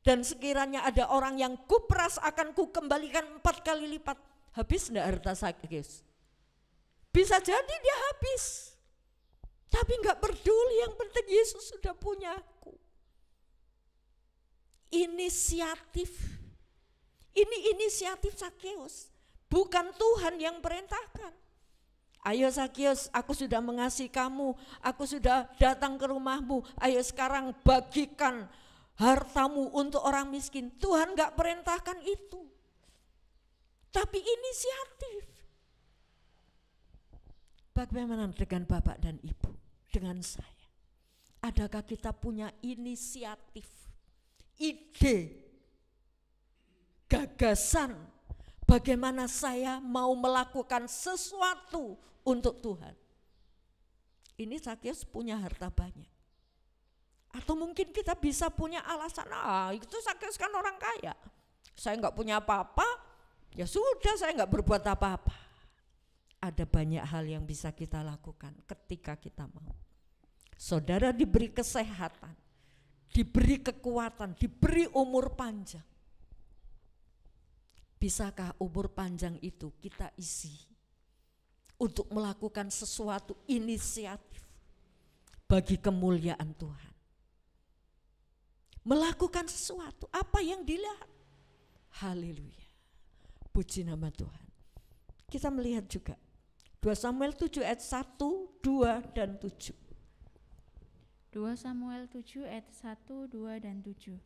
Speaker 4: Dan sekiranya ada orang yang kuperas akan kukembalikan 4 kali lipat. Habis enggak harta Sakeus? Bisa jadi dia habis. Tapi enggak peduli, yang penting Yesus sudah punya aku. Inisiatif. Ini inisiatif Sakeus. Bukan Tuhan yang perintahkan. Ayo Sakeus, aku sudah mengasihi kamu, aku sudah datang ke rumahmu, ayo sekarang bagikan hartamu untuk orang miskin. Tuhan gak perintahkan itu. Tapi inisiatif. Bagaimana dengan Bapak dan Ibu, dengan saya? Adakah kita punya inisiatif, ide, gagasan, bagaimana saya mau melakukan sesuatu untuk Tuhan? Ini Sakeus punya harta banyak. Atau mungkin kita bisa punya alasan, itu Sakeus kan orang kaya. Saya enggak punya apa-apa, ya sudah saya enggak berbuat apa-apa. Ada banyak hal yang bisa kita lakukan ketika kita mau. Saudara diberi kesehatan, diberi kekuatan, diberi umur panjang. Bisakah umur panjang itu kita isi untuk melakukan sesuatu inisiatif bagi kemuliaan Tuhan? Melakukan sesuatu, apa yang dilihat? Haleluya, puji nama Tuhan. Kita melihat juga 2 Samuel 7 ayat 1, 2 dan 7.
Speaker 5: 2 Samuel 7 ayat 1, 2 dan 7.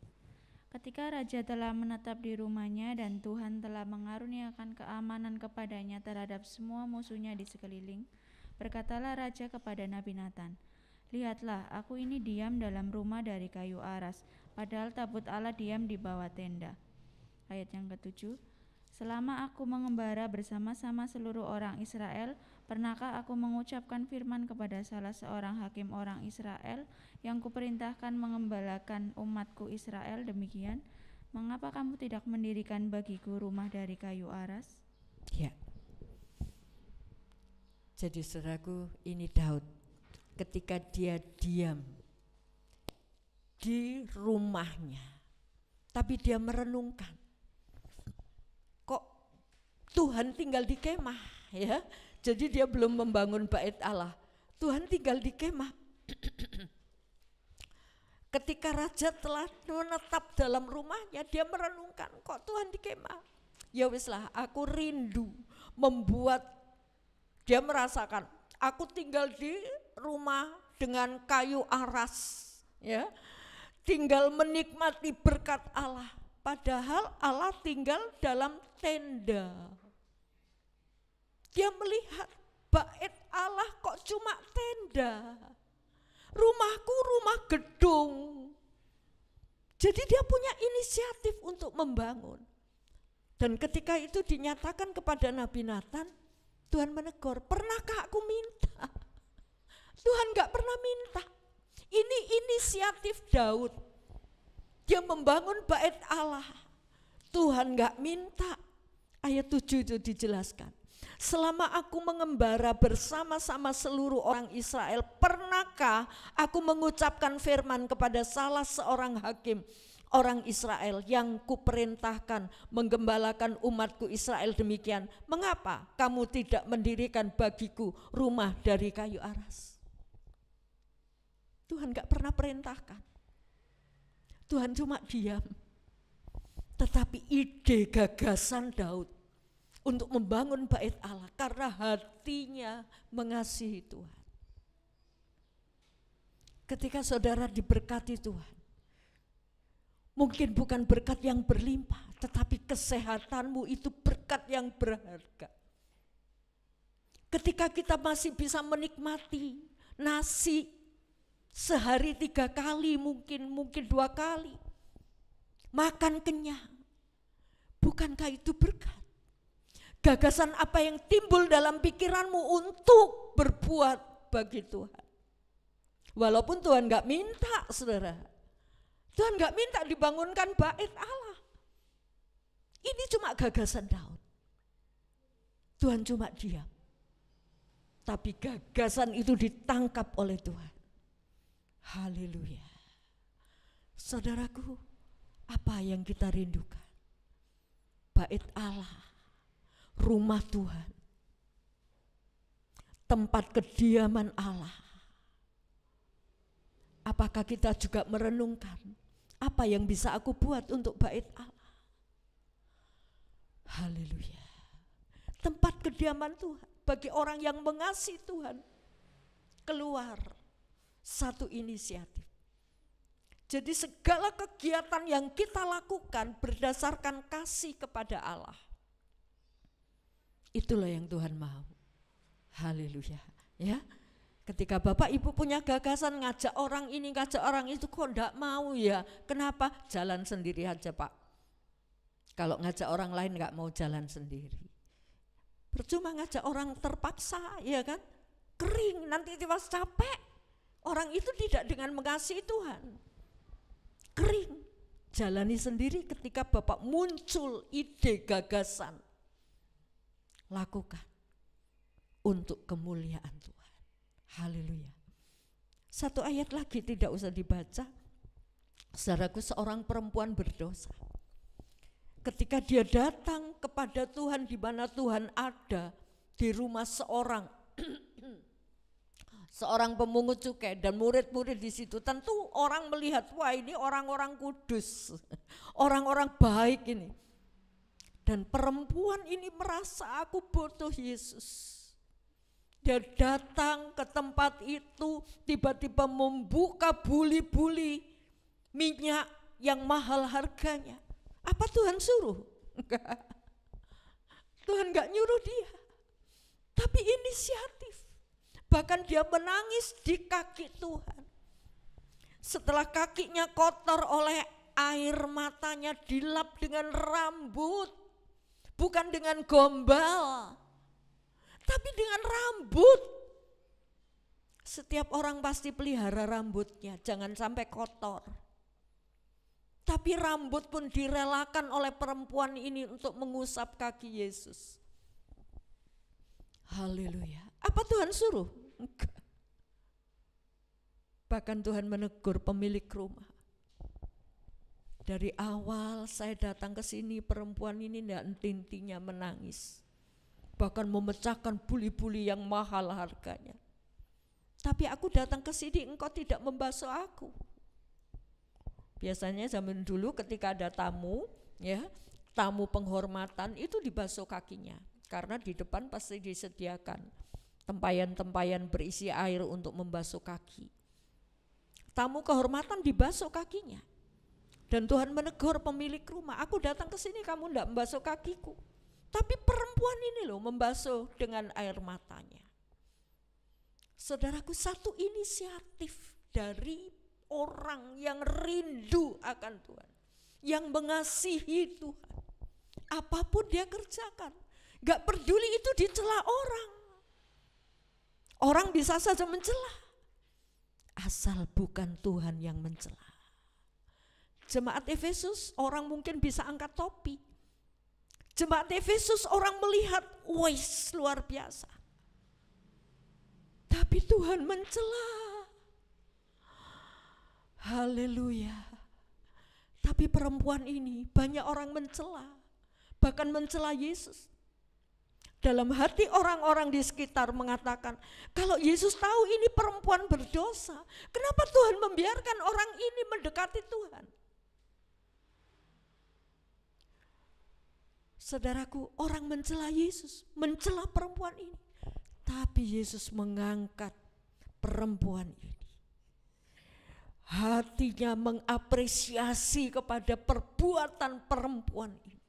Speaker 5: Ketika raja telah menetap di rumahnya dan Tuhan telah mengaruniakan keamanan kepadanya terhadap semua musuhnya di sekeliling, berkatalah raja kepada Nabi Natan, lihatlah, aku ini diam dalam rumah dari kayu aras, padahal tabut Allah diam di bawah tenda. Ayat yang ke-7, selama aku mengembara bersama-sama seluruh orang Israel, pernahkah aku mengucapkan firman kepada salah seorang hakim orang Israel yang kuperintahkan mengembalakan umatku Israel demikian? Mengapa kamu tidak mendirikan bagiku rumah dari kayu aras?
Speaker 4: Ya. Jadi saudaraku, ini Daud ketika dia diam di rumahnya, tapi dia merenungkan, kok Tuhan tinggal di kemah, ya. Jadi dia belum membangun bait Allah, Tuhan tinggal di kemah. Ketika raja telah menetap dalam rumahnya, dia merenungkan, kok Tuhan di kemah. Ya wislah, aku rindu membuat dia merasakan, aku tinggal di rumah dengan kayu aras, ya, tinggal menikmati berkat Allah, padahal Allah tinggal dalam tenda. Dia melihat bait Allah kok cuma tenda, rumahku rumah gedung. Jadi dia punya inisiatif untuk membangun. Dan ketika itu dinyatakan kepada Nabi Natan, Tuhan menegur, pernahkah aku minta? Tuhan gak pernah minta. Ini inisiatif Daud. Dia membangun bait Allah. Tuhan gak minta. Ayat 7 itu dijelaskan. Selama aku mengembara bersama-sama seluruh orang Israel, pernahkah aku mengucapkan firman kepada salah seorang hakim orang Israel yang kuperintahkan menggembalakan umatku Israel demikian? Mengapa kamu tidak mendirikan bagiku rumah dari kayu aras? Tuhan gak pernah perintahkan. Tuhan cuma diam. Tetapi ide gagasan Daud untuk membangun bait Allah karena hatinya mengasihi Tuhan. Ketika saudara diberkati Tuhan, mungkin bukan berkat yang berlimpah, tetapi kesehatanmu itu berkat yang berharga. Ketika kita masih bisa menikmati nasi sehari 3 kali, mungkin 2 kali, makan kenyang, bukankah itu berkat? Gagasan apa yang timbul dalam pikiranmu untuk berbuat bagi Tuhan. Walaupun Tuhan gak minta, saudara. Tuhan gak minta dibangunkan bait Allah. Ini cuma gagasan Daud. Tuhan cuma diam. Tapi gagasan itu ditangkap oleh Tuhan. Haleluya. Saudaraku, apa yang kita rindukan? Bait Allah, rumah Tuhan, tempat kediaman Allah. Apakah kita juga merenungkan apa yang bisa aku buat untuk bait Allah? Haleluya. Tempat kediaman Tuhan bagi orang yang mengasihi Tuhan. Keluar satu inisiatif. Jadi segala kegiatan yang kita lakukan berdasarkan kasih kepada Allah. Itulah yang Tuhan mau. Haleluya. Ya. Ketika Bapak Ibu punya gagasan ngajak orang ini, ngajak orang itu, kok enggak mau ya? Kenapa? Jalan sendiri aja Pak. Kalau ngajak orang lain enggak mau jalan sendiri. Percuma ngajak orang terpaksa, ya kan? Kering, nanti tiba capek. Orang itu tidak dengan mengasihi Tuhan. Kering. Jalani sendiri ketika Bapak muncul ide gagasan. Lakukan untuk kemuliaan Tuhan. Haleluya. Satu ayat lagi tidak usah dibaca. Saudaraku, seorang perempuan berdosa. Ketika dia datang kepada Tuhan di mana Tuhan ada, di rumah seorang pemungut cukai dan murid-murid di situ, tentu orang melihat, wah ini orang-orang kudus, orang-orang baik ini. Dan perempuan ini merasa aku butuh Yesus. Dia datang ke tempat itu, tiba-tiba membuka buli-buli minyak yang mahal harganya. Apa Tuhan suruh? Enggak. Tuhan enggak nyuruh dia. Tapi inisiatif. Bahkan dia menangis di kaki Tuhan. Setelah kakinya kotor oleh air, matanya dilap dengan rambut. Bukan dengan gombal, tapi dengan rambut. Setiap orang pasti pelihara rambutnya, jangan sampai kotor. Tapi rambut pun direlakan oleh perempuan ini untuk mengusap kaki Yesus. Haleluya. Apa Tuhan suruh? Enggak. Bahkan Tuhan menegur pemilik rumah. Dari awal saya datang ke sini, perempuan ini tidak henti-hentinya menangis. Bahkan memecahkan buli-buli yang mahal harganya. Tapi aku datang ke sini, engkau tidak membasuh aku. Biasanya zaman dulu ketika ada tamu, ya, tamu penghormatan itu dibasuh kakinya. Karena di depan pasti disediakan tempayan-tempayan berisi air untuk membasuh kaki. Tamu kehormatan dibasuh kakinya. Dan Tuhan menegur pemilik rumah, aku datang ke sini kamu tidak membasuh kakiku. Tapi perempuan ini loh membasuh dengan air matanya. Saudaraku, satu inisiatif dari orang yang rindu akan Tuhan, yang mengasihi Tuhan. Apapun dia kerjakan, gak peduli itu dicela orang. Orang bisa saja mencela, asal bukan Tuhan yang mencela. Jemaat Efesus orang mungkin bisa angkat topi. Jemaat Efesus orang melihat, wis luar biasa. Tapi Tuhan mencela. Haleluya. Tapi perempuan ini banyak orang mencela. Bahkan mencela Yesus. Dalam hati orang-orang di sekitar mengatakan, kalau Yesus tahu ini perempuan berdosa, kenapa Tuhan membiarkan orang ini mendekati Tuhan? Saudaraku, orang mencela Yesus, mencela perempuan ini. Tapi Yesus mengangkat perempuan ini. Hatinya mengapresiasi kepada perbuatan perempuan ini.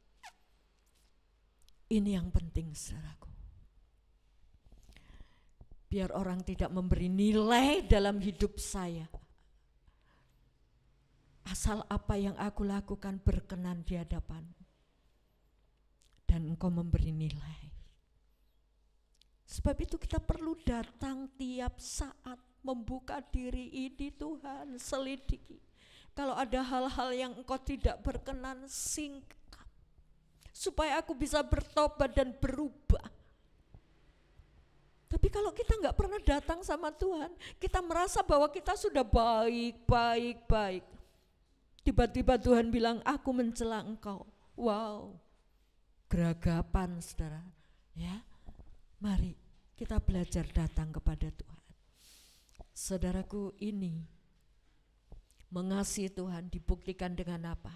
Speaker 4: Ini yang penting, saudaraku. Biar orang tidak memberi nilai dalam hidup saya. Asal apa yang aku lakukan berkenan di hadapan-Mu. Dan Engkau memberi nilai. Sebab itu kita perlu datang tiap saat membuka diri ini, Tuhan, selidiki. Kalau ada hal-hal yang Engkau tidak berkenan, singkap. supaya aku bisa bertobat dan berubah. Tapi kalau kita nggak pernah datang sama Tuhan, kita merasa bahwa kita sudah baik. Tiba-tiba Tuhan bilang, aku mencela engkau. Wow, geragapan saudara. Ya, mari kita belajar datang kepada Tuhan. Saudaraku, ini mengasihi Tuhan dibuktikan dengan apa?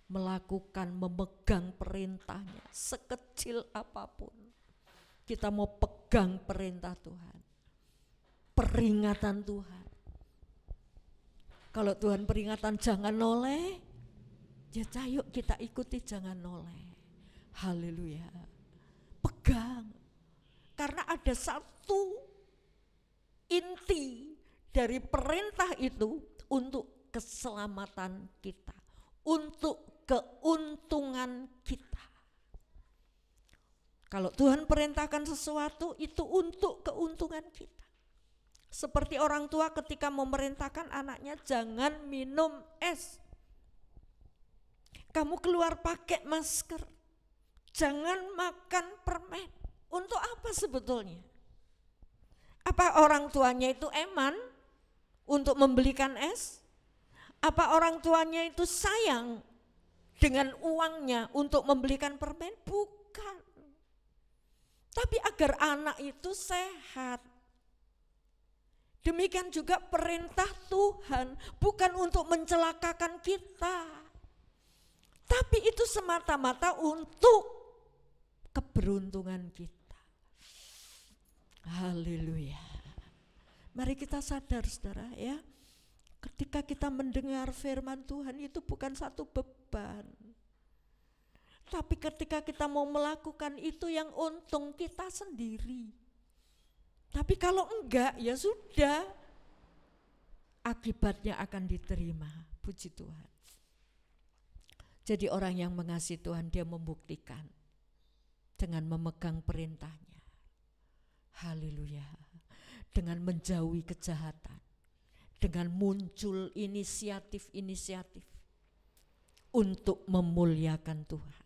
Speaker 4: Melakukan, memegang perintahnya sekecil apapun. Kita mau pegang perintah Tuhan, peringatan Tuhan. Kalau Tuhan peringatan jangan noleh, ya yuk kita ikuti jangan noleh. Haleluya. Pegang. Karena ada satu inti dari perintah itu untuk keselamatan kita, untuk keuntungan kita. Kalau Tuhan perintahkan sesuatu itu untuk keuntungan kita. Seperti orang tua ketika memerintahkan anaknya jangan minum es. Kamu keluar pakai masker. Jangan makan permen. Untuk apa sebetulnya? Apa orang tuanya itu eman untuk membelikan es? Apa orang tuanya itu sayang dengan uangnya untuk membelikan permen? Bukan. Tapi agar anak itu sehat. Demikian juga perintah Tuhan bukan untuk mencelakakan kita. Tapi itu semata-mata untuk keberuntungan kita. Haleluya. Mari kita sadar saudara ya. Ketika kita mendengar firman Tuhan itu bukan satu beban. Tapi ketika kita mau melakukan itu yang untung kita sendiri. Tapi kalau enggak ya sudah, akibatnya akan diterima. Puji Tuhan. Jadi orang yang mengasihi Tuhan dia membuktikan dengan memegang perintahnya. Haleluya. Dengan menjauhi kejahatan. Dengan muncul inisiatif-inisiatif untuk memuliakan Tuhan.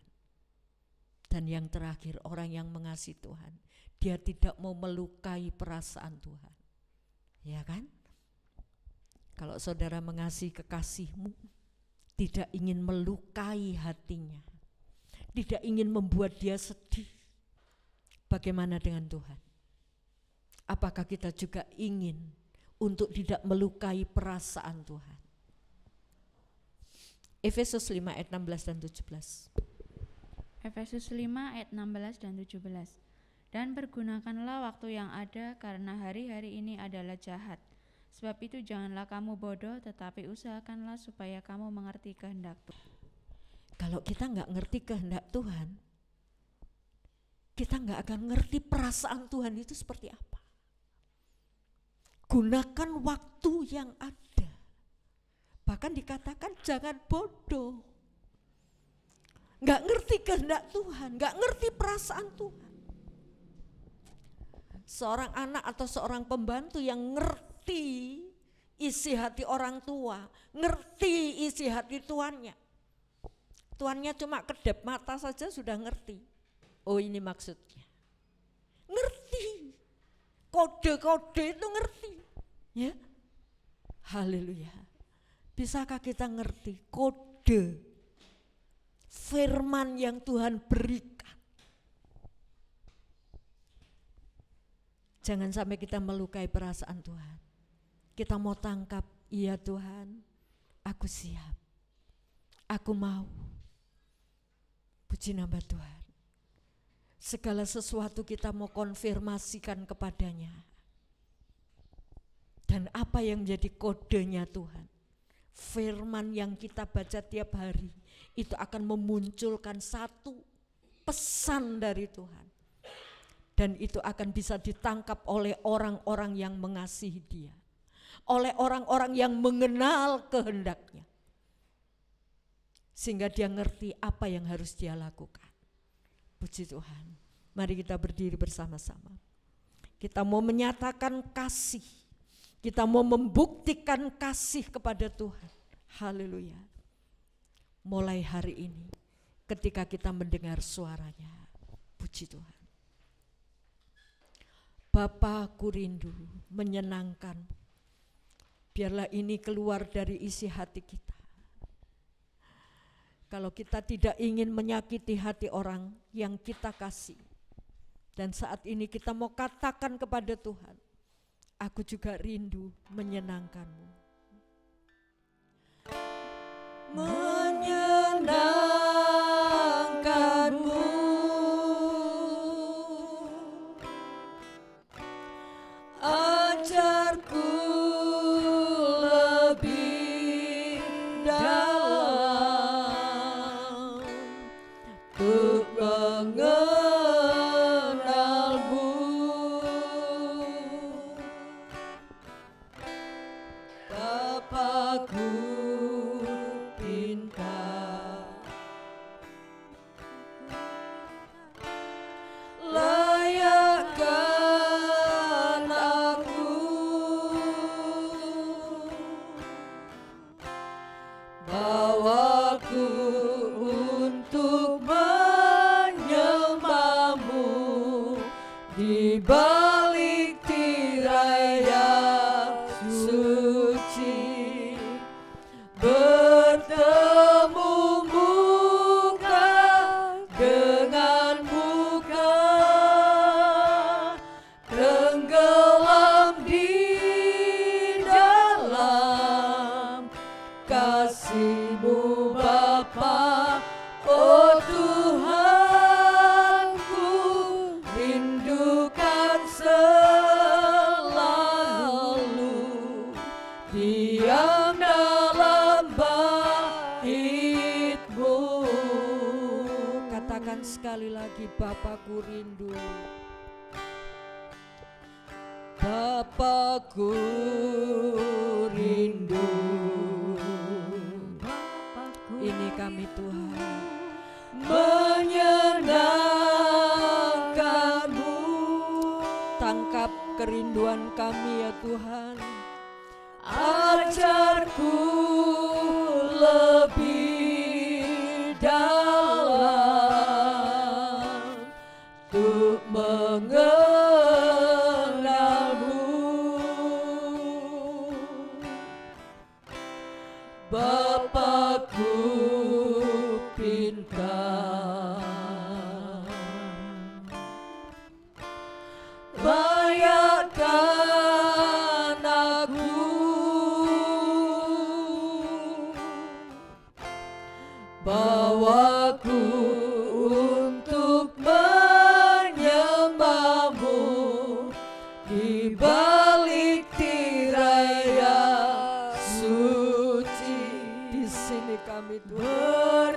Speaker 4: Dan yang terakhir, orang yang mengasihi Tuhan, dia tidak mau melukai perasaan Tuhan. Ya kan? Kalau saudara mengasihi kekasihmu, tidak ingin melukai hatinya, tidak ingin membuat dia sedih. Bagaimana dengan Tuhan? Apakah kita juga ingin untuk tidak melukai perasaan Tuhan? Efesus 5 ayat 16 dan 17.
Speaker 5: Efesus 5 ayat 16 dan 17. Dan pergunakanlah waktu yang ada karena hari-hari ini adalah jahat. Sebab itu janganlah kamu bodoh, tetapi usahakanlah supaya kamu mengerti kehendak Tuhan.
Speaker 4: Kalau kita nggak ngerti kehendak Tuhan, kita nggak akan ngerti perasaan Tuhan itu seperti apa. Gunakan waktu yang ada. Bahkan dikatakan jangan bodoh. Nggak ngerti kehendak Tuhan, nggak ngerti perasaan Tuhan. Seorang anak atau seorang pembantu yang ngerti isi hati orang tua, ngerti isi hati tuannya. Tuannya cuma kedap mata saja sudah ngerti. Oh ini maksudnya. Ngerti. Kode-kode itu ngerti. Ya. Haleluya. Bisakah kita ngerti kode firman yang Tuhan berikan? Jangan sampai kita melukai perasaan Tuhan. Kita mau tangkap, iya Tuhan, aku siap, aku mau. Puji nama Tuhan. Segala sesuatu kita mau konfirmasikan kepadanya. Dan apa yang menjadi kodenya Tuhan? Firman yang kita baca tiap hari itu akan memunculkan satu pesan dari Tuhan. Dan itu akan bisa ditangkap oleh orang-orang yang mengasihi Dia. Oleh orang-orang yang mengenal kehendaknya. Sehingga dia ngerti apa yang harus dia lakukan. Puji Tuhan. Mari kita berdiri bersama-sama. Kita mau menyatakan kasih. Kita mau membuktikan kasih kepada Tuhan. Haleluya. Mulai hari ini, ketika kita mendengar suaranya. Puji Tuhan. Bapa, aku rindu menyenangkan. Biarlah ini keluar dari isi hati kita. Kalau kita tidak ingin menyakiti hati orang yang kita kasih. Dan saat ini kita mau katakan kepada Tuhan, aku juga rindu menyenangkanmu. Menyenangkanmu, ajarku lebih dalam untuk mengenalmu. Bapakku pintar, layakkan aku, bawaku untuk menyembahmu di balik tirai yang suci, bertemu muka dengan muka, tenggelam di dalam kasih-Mu Bapa. Oh Tuhanku, rindukan selalu diam dalam bait-Mu. Katakan sekali lagi, Bapakku rindu. Bapakku rindu. Ini kami Tuhan, menyenangkan-Mu. Tangkap kerinduan kami ya Tuhan. Ajarku lebih dalam untuk mengenalmu. Bapakku pintar, layakkan aku, bawaku untuk menyembahmu di balik tirai yang suci. Di sini kami Tuhan,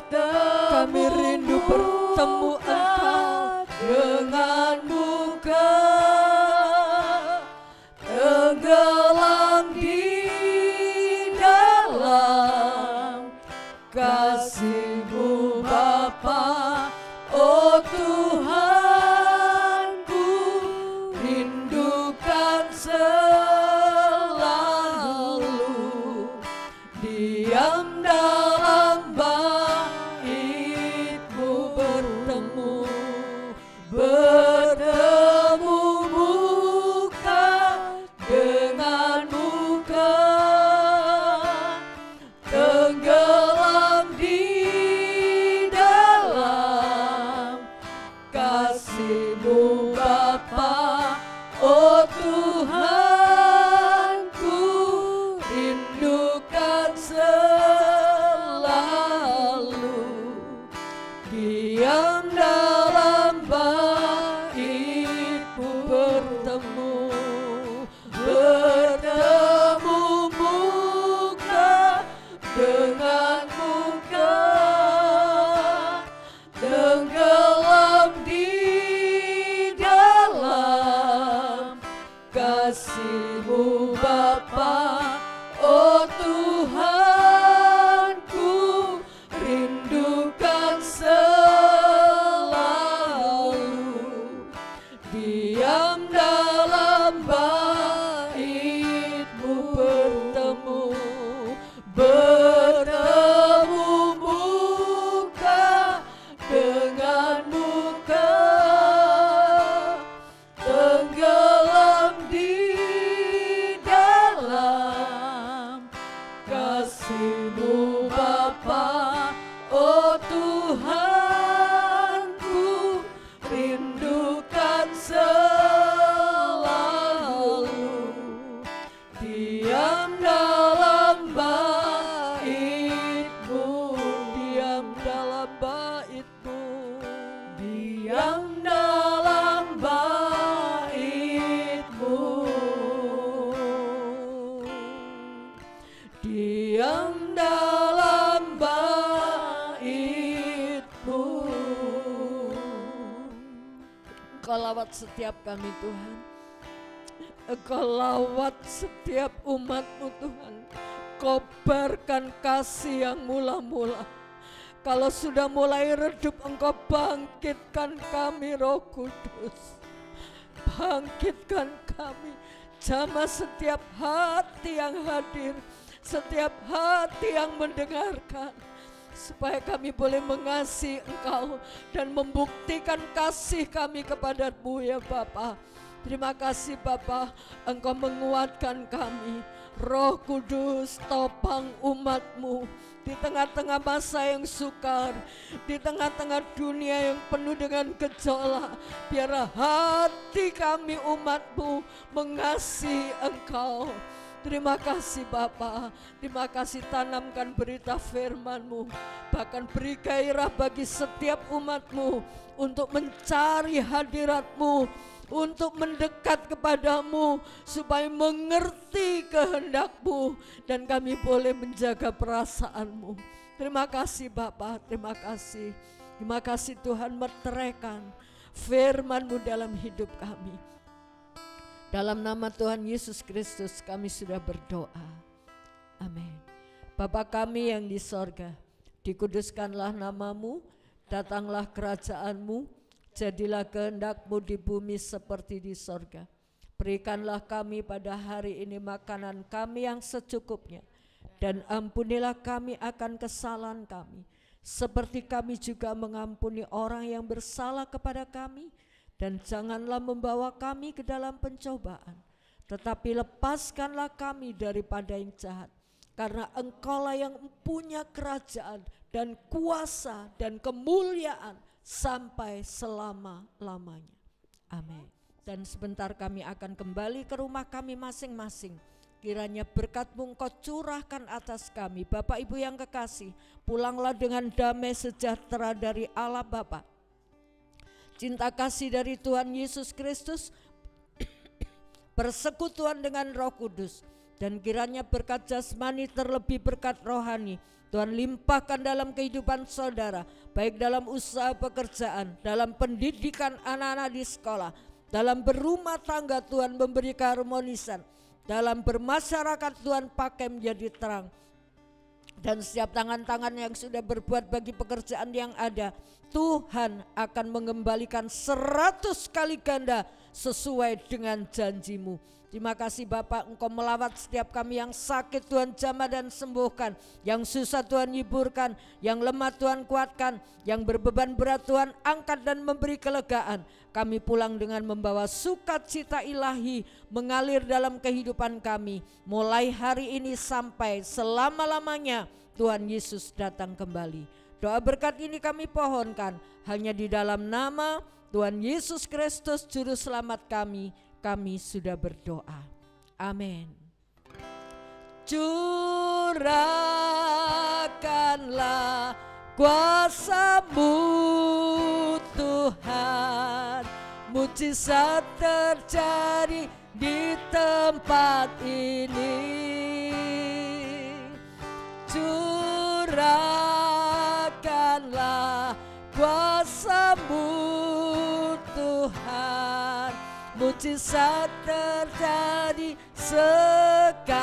Speaker 4: kami rindu bertemu Engkau dengan muka, tenggelam di dalam kasih-Mu Bapa. Oh Tuhanku, rindukan selalu diam dalam bait-Mu, bertemu muka dengan muka, tenggelam di dalam kasih-Mu Bapa. Oh Tuhanku, rindukan selalu melawat setiap kami Tuhan. Engkau lawat setiap umat-Mu Tuhan. Kobarkan kasih yang mula-mula. Kalau sudah mulai redup, Engkau bangkitkan kami Roh Kudus. Bangkitkan kami. Jamah setiap hati yang hadir, setiap hati yang mendengarkan, supaya kami boleh mengasihi Engkau dan membuktikan kasih kami kepada-Mu ya Bapa. Terima kasih Bapa, Engkau menguatkan kami. Roh Kudus, topang umat-Mu di tengah-tengah masa yang sukar, di tengah-tengah dunia yang penuh dengan gejolak. Biar hati kami umat-Mu mengasihi Engkau. Terima kasih Bapa, terima kasih, tanamkan berita firman-Mu, bahkan beri gairah bagi setiap umat-Mu untuk mencari hadirat-Mu, untuk mendekat kepadamu, supaya mengerti kehendak-Mu dan kami boleh menjaga perasaan-Mu. Terima kasih Bapa, terima kasih. Terima kasih Tuhan, meteraikan firman-Mu dalam hidup kami. Dalam nama Tuhan Yesus Kristus kami sudah berdoa. Amin. Bapa kami yang di sorga, dikuduskanlah nama-Mu, datanglah kerajaan-Mu, jadilah kehendak-Mu di bumi seperti di sorga. Berikanlah kami pada hari ini makanan kami yang secukupnya, dan ampunilah kami akan kesalahan kami, seperti kami juga mengampuni orang yang bersalah kepada kami. Dan janganlah membawa kami ke dalam pencobaan, tetapi lepaskanlah kami daripada yang jahat. Karena Engkaulah yang punya kerajaan dan kuasa dan kemuliaan sampai selama-lamanya. Amin. Dan sebentar kami akan kembali ke rumah kami masing-masing. Kiranya berkat-Mu Engkau curahkan atas kami. Bapak Ibu yang kekasih, pulanglah dengan damai sejahtera dari Allah Bapa, cinta kasih dari Tuhan Yesus Kristus, persekutuan dengan Roh Kudus, dan kiranya berkat jasmani terlebih berkat rohani Tuhan limpahkan dalam kehidupan saudara, baik dalam usaha pekerjaan, dalam pendidikan anak-anak di sekolah, dalam berumah tangga Tuhan memberi keharmonisan, dalam bermasyarakat Tuhan pakai menjadi terang. Dan setiap tangan-tangan yang sudah berbuat bagi pekerjaan yang ada, Tuhan akan mengembalikan 100 kali ganda sesuai dengan janji-Mu. Terima kasih Bapak, Engkau melawat setiap kami yang sakit Tuhan jamah dan sembuhkan, yang susah Tuhan hiburkan, yang lemah Tuhan kuatkan, yang berbeban berat Tuhan angkat dan memberi kelegaan. Kami pulang dengan membawa sukacita ilahi mengalir dalam kehidupan kami, mulai hari ini sampai selama-lamanya Tuhan Yesus datang kembali. Doa berkat ini kami pohonkan hanya di dalam nama Tuhan Yesus Kristus Juru Selamat kami sudah berdoa. Amin. Curahkanlah kuasa-Mu Tuhan, mujizat terjadi di tempat ini. Curahkanlah kuasa-Mu Tuhan, mujizat terjadi sekarang.